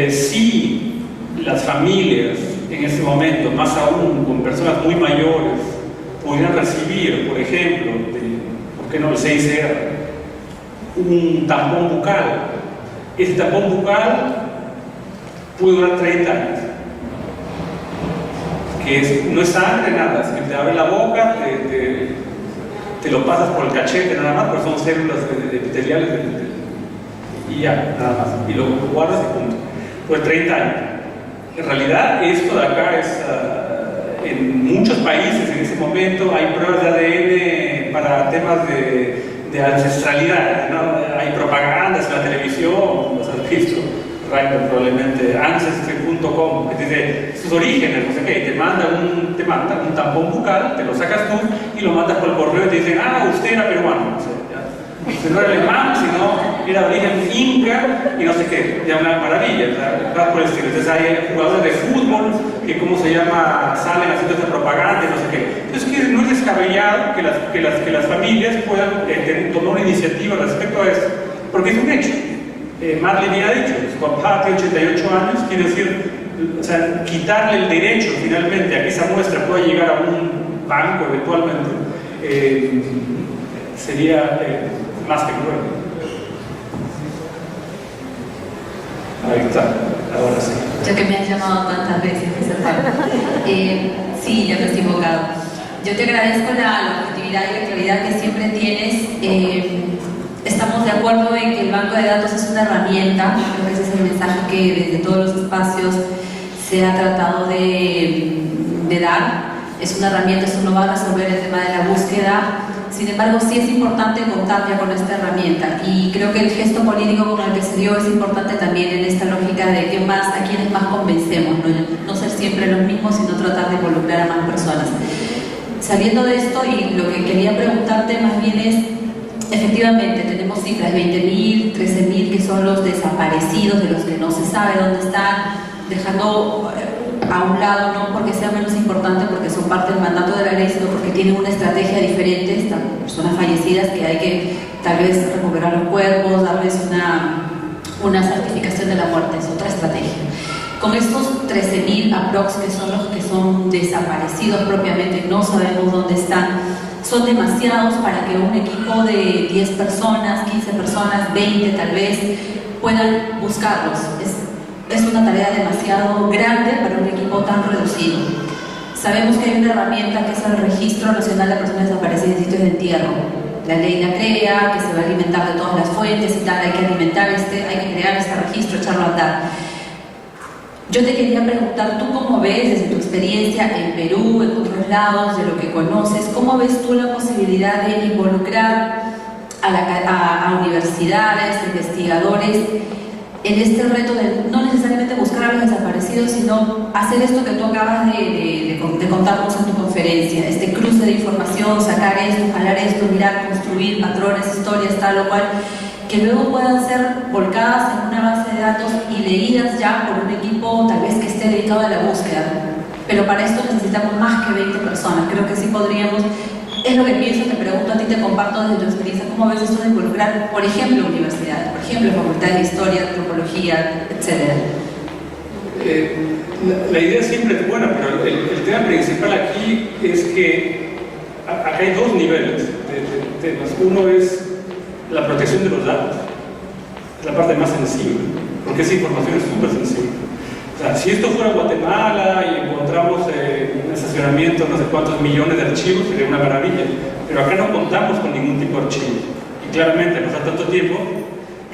Si las familias en ese momento, más aún con personas muy mayores, pudieran recibir, por ejemplo, ¿por qué no el CICR, un tampón bucal? Ese tampón bucal puede durar 30 años. Que no es sangre, nada, es que te abre la boca, te lo pasas por el cachete nada más, pero son células epiteliales y ya, nada más, y lo guardas y punto, por 30 años. En realidad esto de acá es, en muchos países en ese momento hay pruebas de ADN para temas de ancestralidad, ¿no? Hay propagandas en la televisión, los has visto, probablemente ancestry.com, que dice sus orígenes, no sé qué, y te mandan un tampón bucal, te lo sacas tú y lo mandas por el correo y te dicen, ah, usted era peruano, no sé, ¿ya? No era alemán, sino era de origen inca y no sé qué, ya una maravilla, o sea, va por el estilo. Entonces hay jugadores de fútbol que, ¿cómo se llama?, salen haciendo esta propaganda y no sé qué. Entonces que no es descabellado que las familias puedan tomar una iniciativa respecto a esto, porque es un hecho. Madeleine ha dicho, su papá tiene 88 años, quiere decir, o sea, quitarle el derecho finalmente a que esa muestra pueda llegar a un banco eventualmente, sería más que cruel. Ahí está, ahora sí. Ya que me has llamado tantas veces, sí, yo me he equivocado. Yo te agradezco la objetividad y la claridad que siempre tienes. Estamos de acuerdo en que el banco de datos es una herramienta, creo que ese es el mensaje que desde todos los espacios se ha tratado de dar. Es una herramienta, eso no va a resolver el tema de la búsqueda. Sin embargo, sí es importante contar ya con esta herramienta, y creo que el gesto político con el que se dio es importante también en esta lógica de que a quienes más convencemos, no ser siempre los mismos, sino tratar de involucrar a más personas. Saliendo de esto, y lo que quería preguntarte más bien es, efectivamente tenemos cifras, 20.000, 13.000 que son los desaparecidos, de los que no se sabe dónde están, dejando a un lado, no porque sea menos importante, porque son parte del mandato de la ley, sino porque tienen una estrategia diferente, estas personas fallecidas, que hay que tal vez recuperar los cuerpos, darles una certificación de la muerte, es otra estrategia. Con estos 13.000 aprox, que son los que son desaparecidos propiamente, no sabemos dónde están, son demasiados para que un equipo de 10 personas, 15 personas, 20 tal vez, puedan buscarlos. Es una tarea demasiado grande para un equipo tan reducido. Sabemos que hay una herramienta que es el Registro Nacional de Personas Desaparecidas en Sitios de Entierro. La ley la crea, que se va a alimentar de todas las fuentes y tal, hay que alimentar hay que crear este registro, echarlo a andar. Yo te quería preguntar, ¿tú cómo ves desde tu experiencia en Perú, en otros lados, de lo que conoces, cómo ves tú la posibilidad de involucrar a universidades, investigadores, en este reto de no necesariamente buscar a los desaparecidos, sino hacer esto que tú acabas de contarnos en tu conferencia, este cruce de información, sacar esto, jalar esto, mirar, construir patrones, historias, tal o cual, que luego puedan ser volcadas en una base de datos y leídas ya por un equipo tal vez que esté dedicado a la búsqueda. Pero para esto necesitamos más que 20 personas. Creo que sí podríamos, es lo que pienso, te pregunto a ti, te comparto desde tu experiencia, ¿cómo ves esto de involucrar, por ejemplo, universidades, por ejemplo, facultades de historia, antropología, etcétera? La idea siempre es buena, pero el tema principal aquí es que acá hay dos niveles de temas. Uno es la protección de los datos, es la parte más sensible, porque esa información es súper sensible. O sea, si esto fuera Guatemala y encontramos un estacionamiento, no sé cuántos millones de archivos, sería una maravilla, pero acá no contamos con ningún tipo de archivo. Y claramente, al pasar tanto tiempo,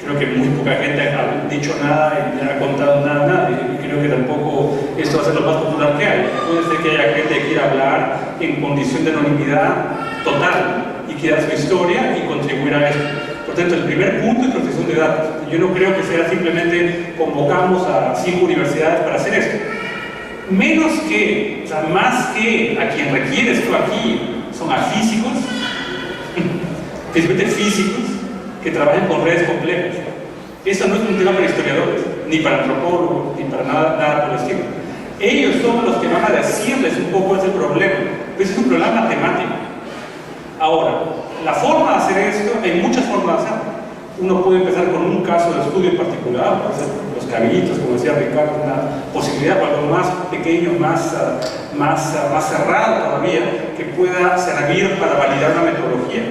creo que muy poca gente ha dicho nada y ha contado nada, y creo que tampoco esto va a ser lo más popular que hay. Puede ser que haya gente que quiera hablar en condición de anonimidad total y quiera dar su historia y contribuir a esto. Por tanto, el primer punto es protección de datos. Yo no creo que sea simplemente convocamos a 5 universidades para hacer esto. Menos que, o sea, más que a quien requiere esto aquí, son a físicos, especialmente físicos, que trabajen con redes complejas. Eso no es un tema para historiadores, ni para antropólogos, ni para nada por el estilo. Ellos son los que van a decirles un poco ese problema. Pues es un problema matemático. Ahora, la forma de hacer esto, hay muchas formas de hacerlo. Uno puede empezar con un caso de estudio en particular, por ejemplo, los cabillitos, como decía Ricardo, una posibilidad o algo más pequeño, más cerrado todavía, que pueda servir para validar una metodología.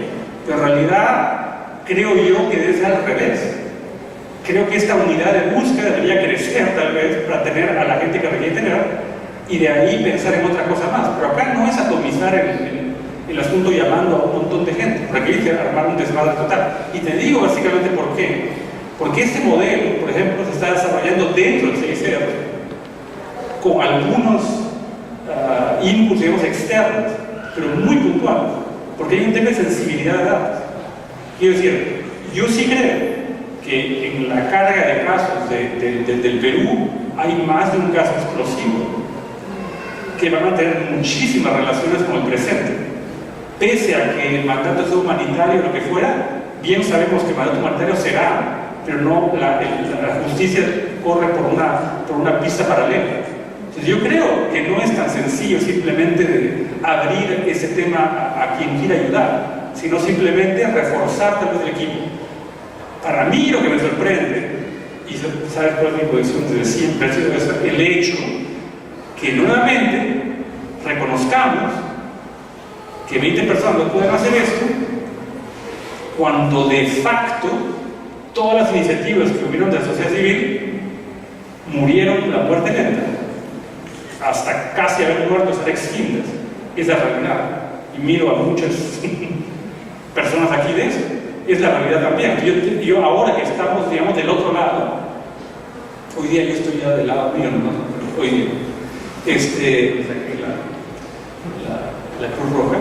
Pero en realidad, creo yo que debe ser al revés. Creo que esta unidad de búsqueda debería crecer tal vez para tener a la gente que requiere tener y de ahí pensar en otra cosa más. Pero acá no es atomizar el asunto llamando a un montón de gente, porque hay que armar un desmadre total. Y te digo básicamente por qué. Porque este modelo, por ejemplo, se está desarrollando dentro del CICR con algunos inputs, digamos, externos, pero muy puntuales, porque hay un tema de sensibilidad de datos. Quiero decir, yo sí creo que en la carga de casos del Perú hay más de un caso explosivo que van a tener muchísimas relaciones con el presente. Pese a que el mandato sea humanitario o lo que fuera, bien sabemos que mandato humanitario será, pero no, la justicia corre por una pista paralela. Entonces yo creo que no es tan sencillo simplemente de abrir ese tema a quien quiera ayudar, sino simplemente reforzar tal vez el equipo. Para mí lo que me sorprende, y sabes cuál es mi posición desde siempre, ha sido el hecho que nuevamente reconozcamos que 20 personas no pueden hacer esto, cuando de facto todas las iniciativas que hubieron de la sociedad civil murieron la muerte lenta, hasta casi haber muerto, estar extintas. Es la realidad. Y miro a muchas personas aquí de eso. Es la realidad también. Yo ahora que estamos, digamos, del otro lado, hoy día yo estoy ya del lado mío, ¿no? Hoy día. La Cruz Roja.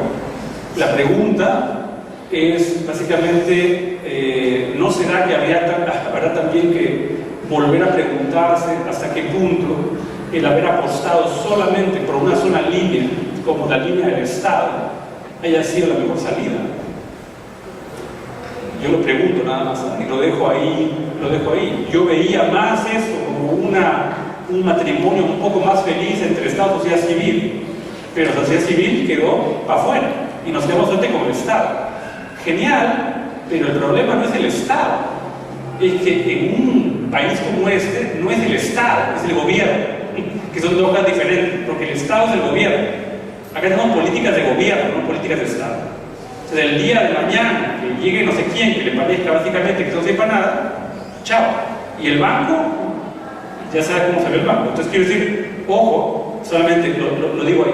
La pregunta es básicamente, ¿no será que habrá también que volver a preguntarse hasta qué punto el haber apostado solamente por una sola línea, como la línea del Estado, haya sido la mejor salida? Yo lo pregunto nada más y lo dejo ahí. Yo veía más esto como un matrimonio un poco más feliz entre Estado y sociedad civil, pero la sociedad civil quedó para afuera y nos quedamos frente con el Estado. Genial, pero el problema no es el Estado, es que en un país como este no es el Estado, es el gobierno, que son dos cosas diferentes, porque el Estado es el gobierno. Acá tenemos políticas de gobierno, no políticas de Estado. Entonces, el día de mañana que llegue no sé quién, que le parezca básicamente que no sepa nada, chao. Y el banco, ya sabe cómo salió el banco. Entonces quiero decir, ojo, solamente lo digo ahí.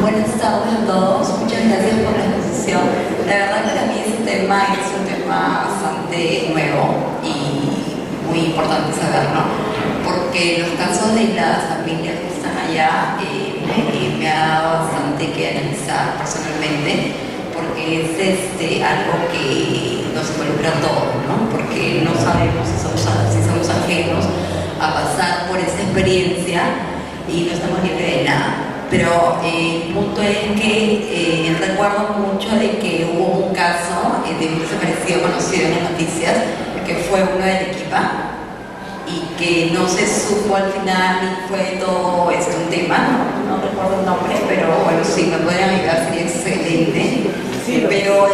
Buenas tardes a todos, muchas gracias por la exposición. La verdad que para mí ese tema es un tema bastante nuevo y muy importante saberlo, porque los casos de las familias que están allá me ha dado bastante que analizar personalmente, porque es algo que nos involucra a todos, ¿no? Porque no sabemos si somos ajenos a pasar por esa experiencia y no estamos libres de nada. Pero el punto es que recuerdo mucho de que hubo un caso de un desaparecido conocido en las noticias, que fue uno de Arequipa, y que no se supo al final y fue todo un tema, no recuerdo el nombre, pero bueno, si me pueden ayudar sería excelente. Sí, pero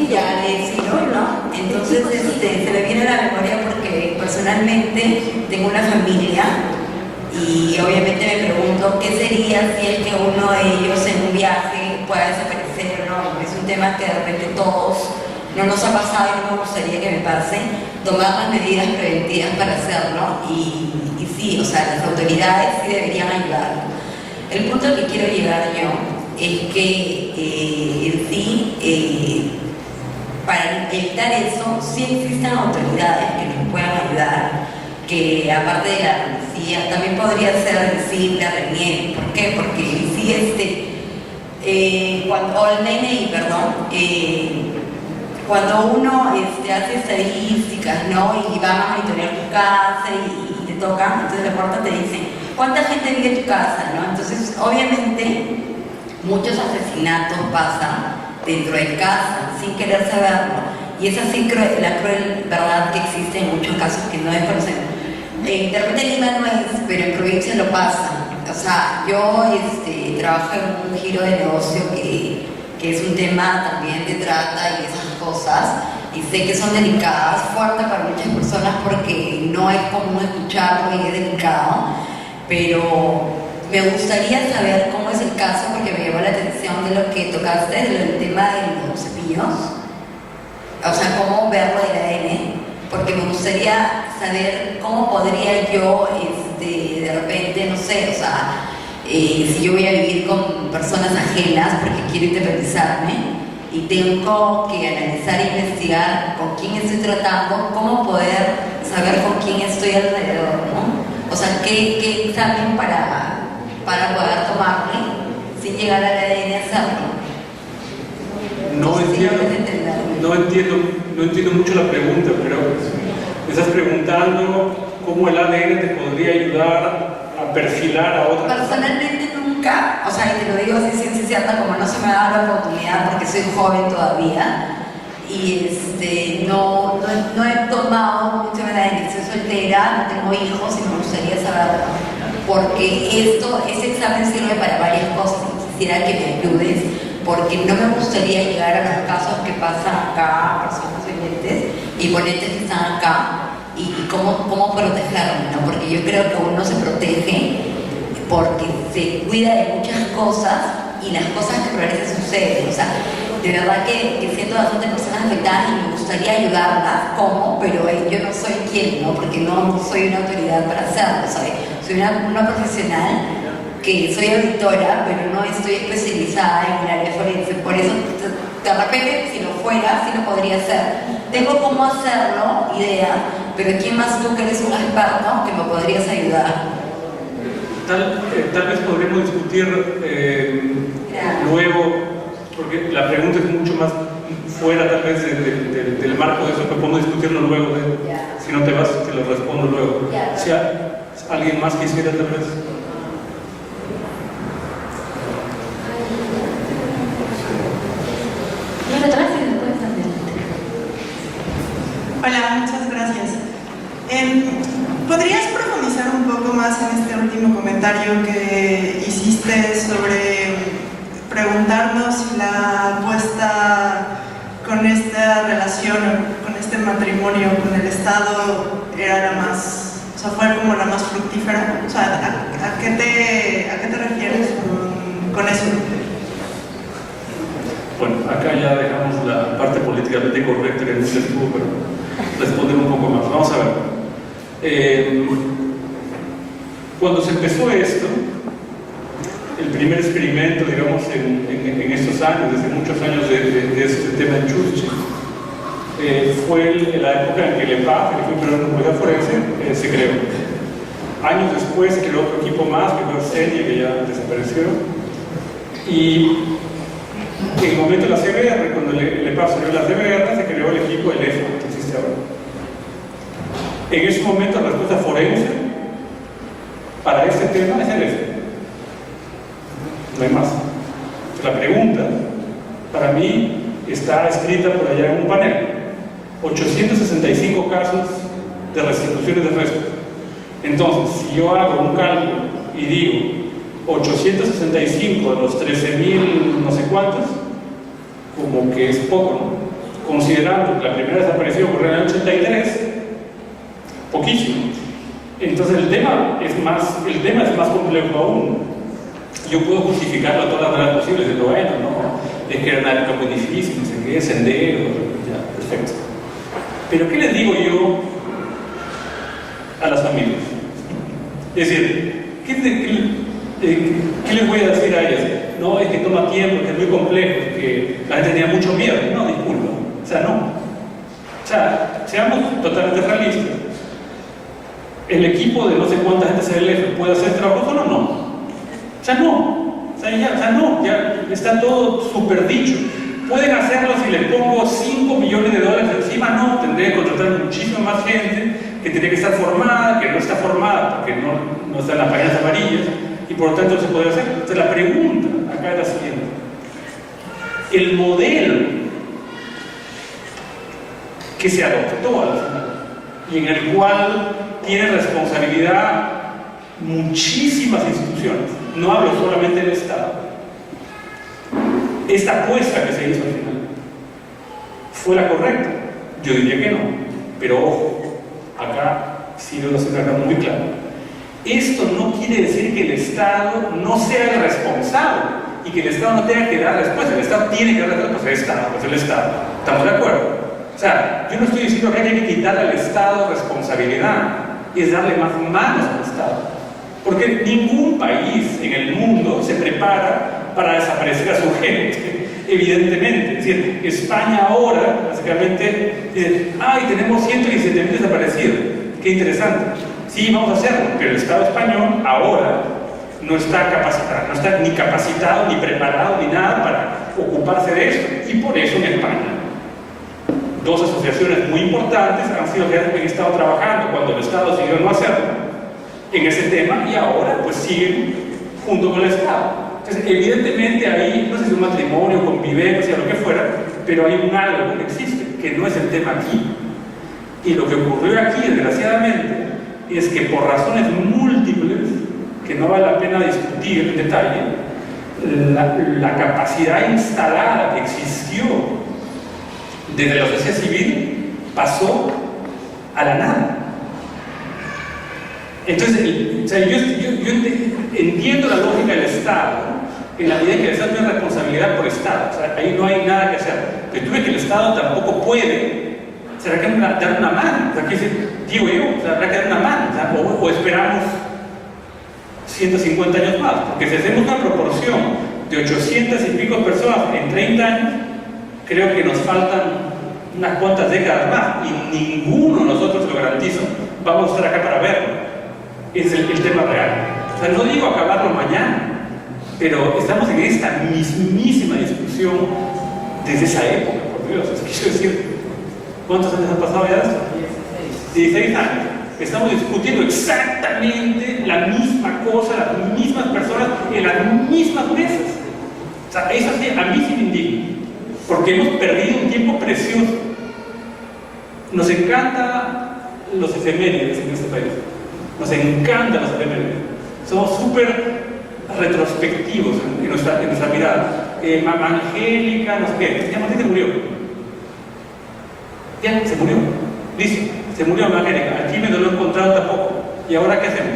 ya decirlo, ¿no? Entonces se me viene a la memoria porque personalmente tengo una familia. Y obviamente me pregunto qué sería si es que uno de ellos en un viaje pueda desaparecer, ¿no? Es un tema que de repente todos no nos ha pasado y no me gustaría que me pase. Tomar las medidas preventivas para hacerlo y sí, o sea, las autoridades sí deberían ayudar. El punto al que quiero llegar yo es que para evitar eso sí existen autoridades que nos puedan ayudar, que aparte de la policía también podría ser la RENIEC. ¿Por qué? Porque cuando uno hace estadísticas, ¿no? Y va a monitorear tu casa y te tocan, entonces la puerta te dice ¿cuánta gente vive en tu casa? ¿No? Entonces obviamente muchos asesinatos pasan dentro de casa sin querer saberlo, y es así la cruel verdad que existe en muchos casos que no desconocemos. De repente en Lima no es, pero en provincia lo pasa. O sea, yo trabajo en un giro de negocio que es un tema también de trata y esas cosas, y sé que son delicadas, fuertes para muchas personas porque no es común escucharlo y es delicado, pero me gustaría saber cómo es el caso, porque me llamó la atención de lo que tocaste, del tema de los cepillos, o sea, cómo verlo del ADN, porque me gustaría saber cómo podría yo, de repente, no sé, o sea, si yo voy a vivir con personas ajenas porque quiero independizarme y tengo que analizar e investigar con quién estoy tratando, cómo poder saber con quién estoy alrededor, ¿no? O sea, qué examen para poder tomarme sin llegar al ADN a hacerlo. No entiendo mucho la pregunta, pero me estás preguntando cómo el ADN te podría ayudar a a perfilar a otras? Personalmente nunca, o sea, y te lo digo así ciencia cierta, como no se me ha dado la oportunidad porque soy joven todavía, y no he tomado mucho de la soy soltera, no tengo hijos y me gustaría saberlo, porque ese examen sirve para varias cosas y quisiera que me ayudes, porque no me gustaría llegar a los casos que pasan acá, personas oyentes y ponentes que están acá, y cómo protegerme, ¿no? Porque yo creo que uno se protege porque se cuida de muchas cosas y las cosas que parece suceden, o sea, de verdad que siento bastante personas afectadas y me gustaría ayudarlas, ¿cómo? Pero yo no soy quien, ¿no? Porque no soy una autoridad para hacerlo, ¿sabes? Soy una profesional que soy auditora, pero no estoy especializada en el área forense, por eso de repente si lo fuera, sí lo podría hacer. Tengo cómo hacerlo, ideas, pero ¿quién más tú que eres un experto que me podrías ayudar? Tal vez podremos discutir luego, porque la pregunta es mucho más fuera tal vez del marco de eso, pero podemos discutirlo luego. Si no te vas, te lo respondo luego. Si alguien más quisiera tal vez. Hola, muchas gracias. ¿Podrías profundizar un poco más en este último comentario que hiciste sobre preguntarnos si la apuesta con esta relación, con este matrimonio, con el Estado era la más, o sea, fue como la más fructífera? O sea, ¿a qué te refieres con eso? Bueno, acá ya dejamos la parte políticamente correcta que no se estuvo, pero responder un poco más. Vamos a ver. Cuando se empezó esto, el primer experimento, digamos, en estos años, desde muchos años de este tema en Churchill, fue la época en que el EPAF, el Equipo de Comunidad Forense, se creó. Años después se creó otro equipo más, que fue CENIE, que ya desapareció. Y en el momento de la CBR, cuando el EPAF salió de la CBR, se creó el equipo del EFA, que existe ahora. En ese momento, la respuesta forense para este tema es el EFA. No hay más. La pregunta, para mí, está escrita por allá en un panel. 865 casos de restituciones de restos. Entonces, si yo hago un cálculo y digo 865 de los 13.000 no sé cuántos, como que es poco, ¿no? Considerando que la primera desaparición ocurrió en el 83, poquísimo. Entonces el tema es más complejo aún. Yo puedo justificarlo a todas las maneras posibles, de lo bueno, ¿no? Es que era una época muy difícil, no sé qué, sendero, ya, perfecto. Pero ¿qué les digo yo a las familias? Es decir, ¿qué les voy a decir a ellas? No, es que toma tiempo, que es muy complejo, que la gente tenía mucho miedo. No, disculpa. O sea, no. O sea, seamos totalmente realistas. ¿El equipo de no sé cuánta gente CLF puede hacer trabajo solo? No. O sea, no. O sea, no. Ya está todo súper dicho. ¿Pueden hacerlo si les pongo $5 millones encima? No. Tendré que contratar muchísima más gente que tiene que estar formada, que no está formada porque no está en las páginas amarillas y por lo tanto no se puede hacer. Entonces la pregunta acá es la siguiente. El modelo que se adoptó al final y en el cual tiene responsabilidad muchísimas instituciones, no hablo solamente del Estado, esta apuesta que se hizo al final, ¿fue la correcta? Yo diría que no, pero ojo, acá sí debo hacer algo muy claro. Esto no quiere decir que el Estado no sea el responsable y que el Estado no tenga que dar respuesta. El Estado tiene que dar respuesta, pues el Estado. ¿Estamos de acuerdo? O sea, yo no estoy diciendo que hay que quitarle al Estado responsabilidad, es darle más manos al Estado. Porque ningún país en el mundo se prepara para desaparecer a su gente, evidentemente. Es decir, España ahora, básicamente, dice, ¡ay, tenemos 117.000 desaparecidos! ¡Qué interesante! Sí, vamos a hacerlo, pero el Estado español ahora no está capacitado, no está ni capacitado, ni preparado, ni nada para ocuparse de esto. Y por eso en España, dos asociaciones muy importantes han sido las que han estado trabajando cuando el Estado decidió no hacerlo. en ese tema y ahora pues siguen junto con el Estado. Entonces, evidentemente ahí, no sé si es un matrimonio, convivencia, lo que fuera, pero hay un algo que existe, que no es el tema aquí. Y lo que ocurrió aquí, desgraciadamente, es que por razones múltiples, que no vale la pena discutir en detalle, la capacidad instalada que existió desde la sociedad civil pasó a la nada. Entonces, o sea, yo entiendo la lógica del Estado, en la medida que el Estado tiene responsabilidad por Estado, o sea, ahí no hay nada que hacer. Pero tú ves que el Estado tampoco puede, será que dar una mano, o sea, digo yo, o sea, habrá que dar una mano, o esperamos 150 años más, porque si hacemos una proporción de 800 y pico personas en 30 años, creo que nos faltan unas cuantas décadas más, y ninguno de nosotros, lo garantizo, vamos a estar acá para verlo. Es el tema real. O sea, no digo acabarlo mañana, pero estamos en esta mismísima discusión desde esa época, por Dios. Es que quiero decir, ¿cuántos años han pasado ya? 16 años. Estamos discutiendo exactamente la misma cosa, las mismas personas, en las mismas mesas. O sea, eso sí, a mí sí me indigna, porque hemos perdido un tiempo precioso. Nos encantan los efemérides en este país. Nos encantan los efemérides. Somos súper retrospectivos en nuestra mirada. Mamá Angélica, no sé qué. Ya Martín se murió. Ya, se murió. Listo, se murió Mamá Angélica. Aquí me no lo he encontrado tampoco. ¿Y ahora qué hacemos?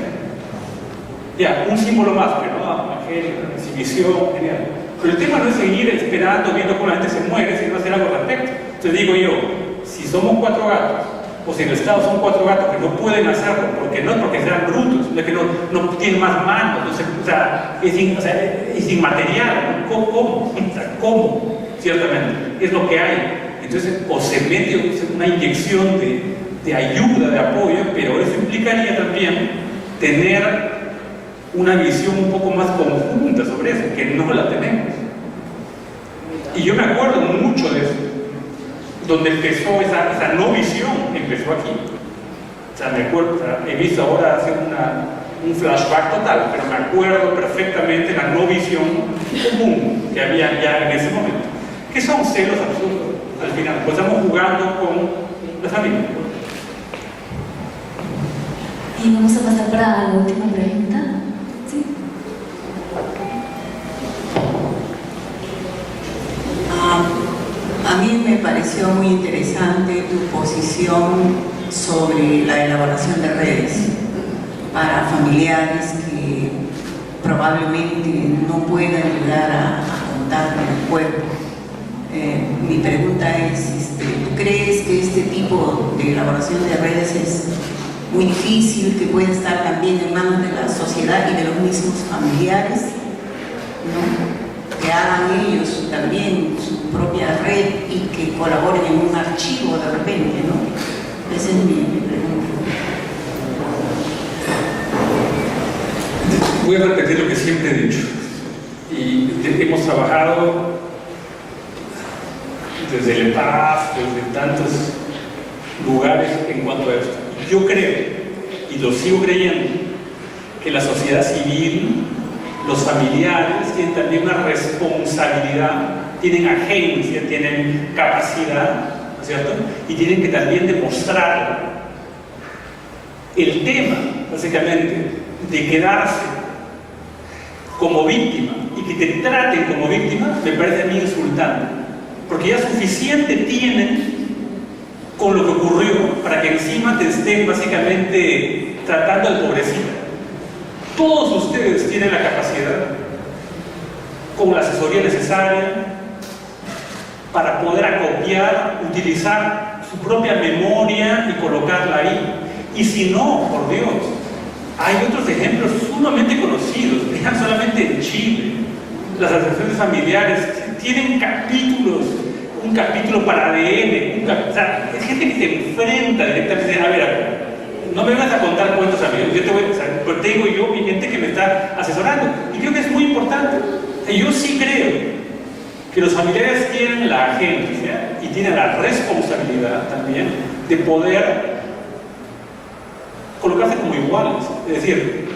Ya, un símbolo más, pero no, Mamá Angélica, exhibición, genial. Pero el tema no es seguir esperando, viendo cómo la gente se muere, sino hacer algo al respecto. Entonces digo yo, si somos 4 gatos, o si en el Estado son 4 gatos que no pueden hacerlo, porque no es porque sean brutos, es que no tienen más manos, o sea, es inmaterial, ¿no? ¿Cómo? Ciertamente, es lo que hay. Entonces, o se mete una inyección de ayuda, de apoyo, pero eso implicaría también tener una visión un poco más conjunta sobre eso, que no la tenemos. Y yo me acuerdo mucho de eso, donde empezó esa no visión, empezó aquí. O sea, me acuerdo, o sea, he visto ahora hacer un flashback total, pero me acuerdo perfectamente la no visión común que había ya en ese momento. ¿Qué son celos absurdos? Al final, pues estamos jugando con la familia. Y vamos a pasar para la última pregunta. ¿Sí? A mí me pareció muy interesante tu posición sobre la elaboración de redes para familiares que probablemente no puedan llegar a contar con el cuerpo. Mi pregunta es, ¿tú crees que este tipo de elaboración de redes es muy difícil, que puede estar también en manos de la sociedad y de los mismos familiares, ¿no? Que hagan ellos también su propia red y que colaboren en un archivo de repente, ¿no? Esa es mi pregunta. Voy a repetir lo que siempre he dicho. Y hemos trabajado desde el EPAF, desde tantos lugares en cuanto a esto. Yo creo, y lo sigo creyendo, que la sociedad civil, los familiares tienen también una responsabilidad, tienen agencia, tienen capacidad, ¿no es cierto? Y tienen que también demostrarlo. El tema, básicamente, de quedarse como víctima y que te traten como víctima, me parece a mí insultante. Porque ya suficiente tienen con lo que ocurrió para que encima te estén básicamente tratando al pobrecito. Todos ustedes tienen la capacidad, con la asesoría necesaria, para poder acopiar, utilizar su propia memoria y colocarla ahí. Y si no, por Dios, hay otros ejemplos sumamente conocidos, vean solamente en Chile, las asociaciones familiares tienen capítulos, un capítulo para ADN, o sea, es gente que se enfrenta directamente a ver, no me vas a contar cuentos amigos, yo te voy a, o sea, pues tengo yo mi gente que me está asesorando, y creo que es muy importante. Yo sí creo que los familiares tienen la agencia y tienen la responsabilidad también de poder colocarse como iguales. Es decir,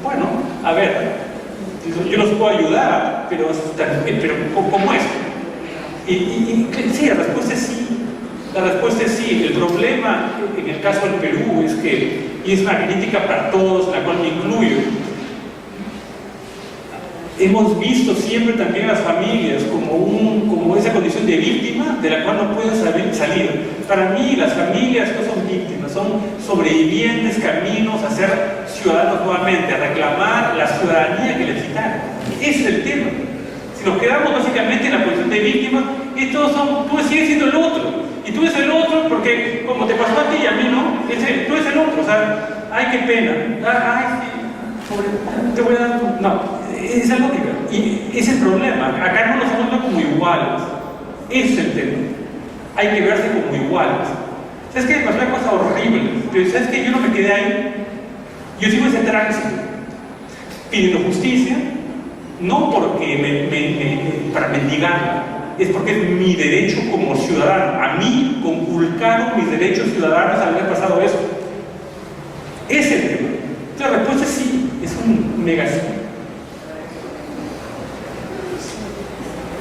bueno, a ver, yo los puedo ayudar, pero ¿cómo es? Sí, la respuesta es sí. La respuesta es sí. El problema en el caso del Perú es que, y es una crítica para todos, en la cual me incluyo, hemos visto siempre también a las familias como esa condición de víctima de la cual no pueden salir. Para mí las familias no son víctimas, son sobrevivientes caminos a ser ciudadanos nuevamente, a reclamar la ciudadanía que les quitaron. Ese es el tema. Si nos quedamos básicamente en la posición de víctima, tú sigues siendo el otro. Y tú eres el otro porque, como te pasó a ti y a mí, ¿no? Tú eres el otro. O sea, ay, qué pena. Ay, sí, te voy a dar... No. Esa es la lógica, y ese es el problema. Acá no nos estamos viendo como iguales. Ese es el tema. Hay que verse como iguales. ¿Sabes qué? Pasó una cosa horrible, pero ¿sabes qué? Yo no me quedé ahí. Yo sigo ese tránsito pidiendo justicia, no porque para mendigarla, es porque es mi derecho como ciudadano. A mí conculcaron mis derechos ciudadanos al haber pasado eso. Ese es el tema. La respuesta es sí, es un mega sí.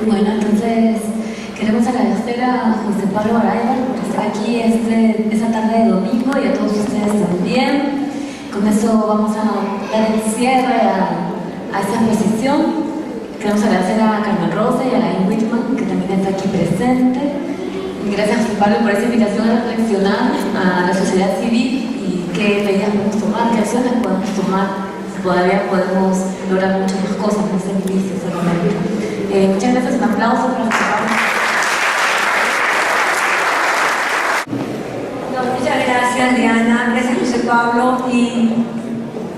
Bueno, entonces queremos agradecer a José Pablo Araiza por estar aquí esta tarde de domingo y a todos ustedes también. Con eso vamos a dar el cierre a esta exposición. Queremos agradecer a Carmen Rosa y a Laín Whitman, que también está aquí presente. Y gracias, José Pablo, por esa invitación a reflexionar a la sociedad civil y qué medidas podemos tomar, qué acciones podemos tomar. Todavía podemos lograr muchas más cosas en este inicio solamente. Muchas gracias, un aplauso para los Muchas gracias, Diana, gracias, José Pablo, y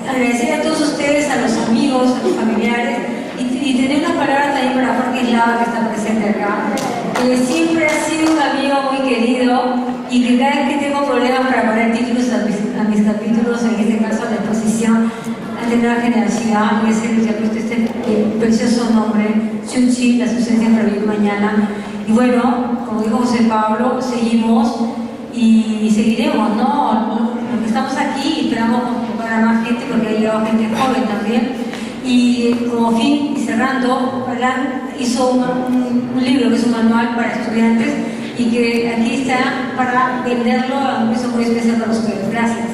agradecer a todos ustedes, a los amigos, a los familiares, y tener una palabra también para Jorge Islava, que está presente acá, que siempre ha sido un amigo muy querido y que cada vez que tengo problemas para poner títulos a mis capítulos, en este caso a la exposición, ha tenido la generosidad y es el que ha puesto este precioso nombre, Chuchi, las ausencias para vivir mañana. Y bueno, como dijo José Pablo, seguimos y seguiremos, ¿no? Los que estamos aquí esperamos convocar a más gente porque ha llegado gente joven también. Y como fin, y cerrando, Alan hizo un libro que es un manual para estudiantes y que aquí está para venderlo a un precio muy especial para ustedes. Gracias.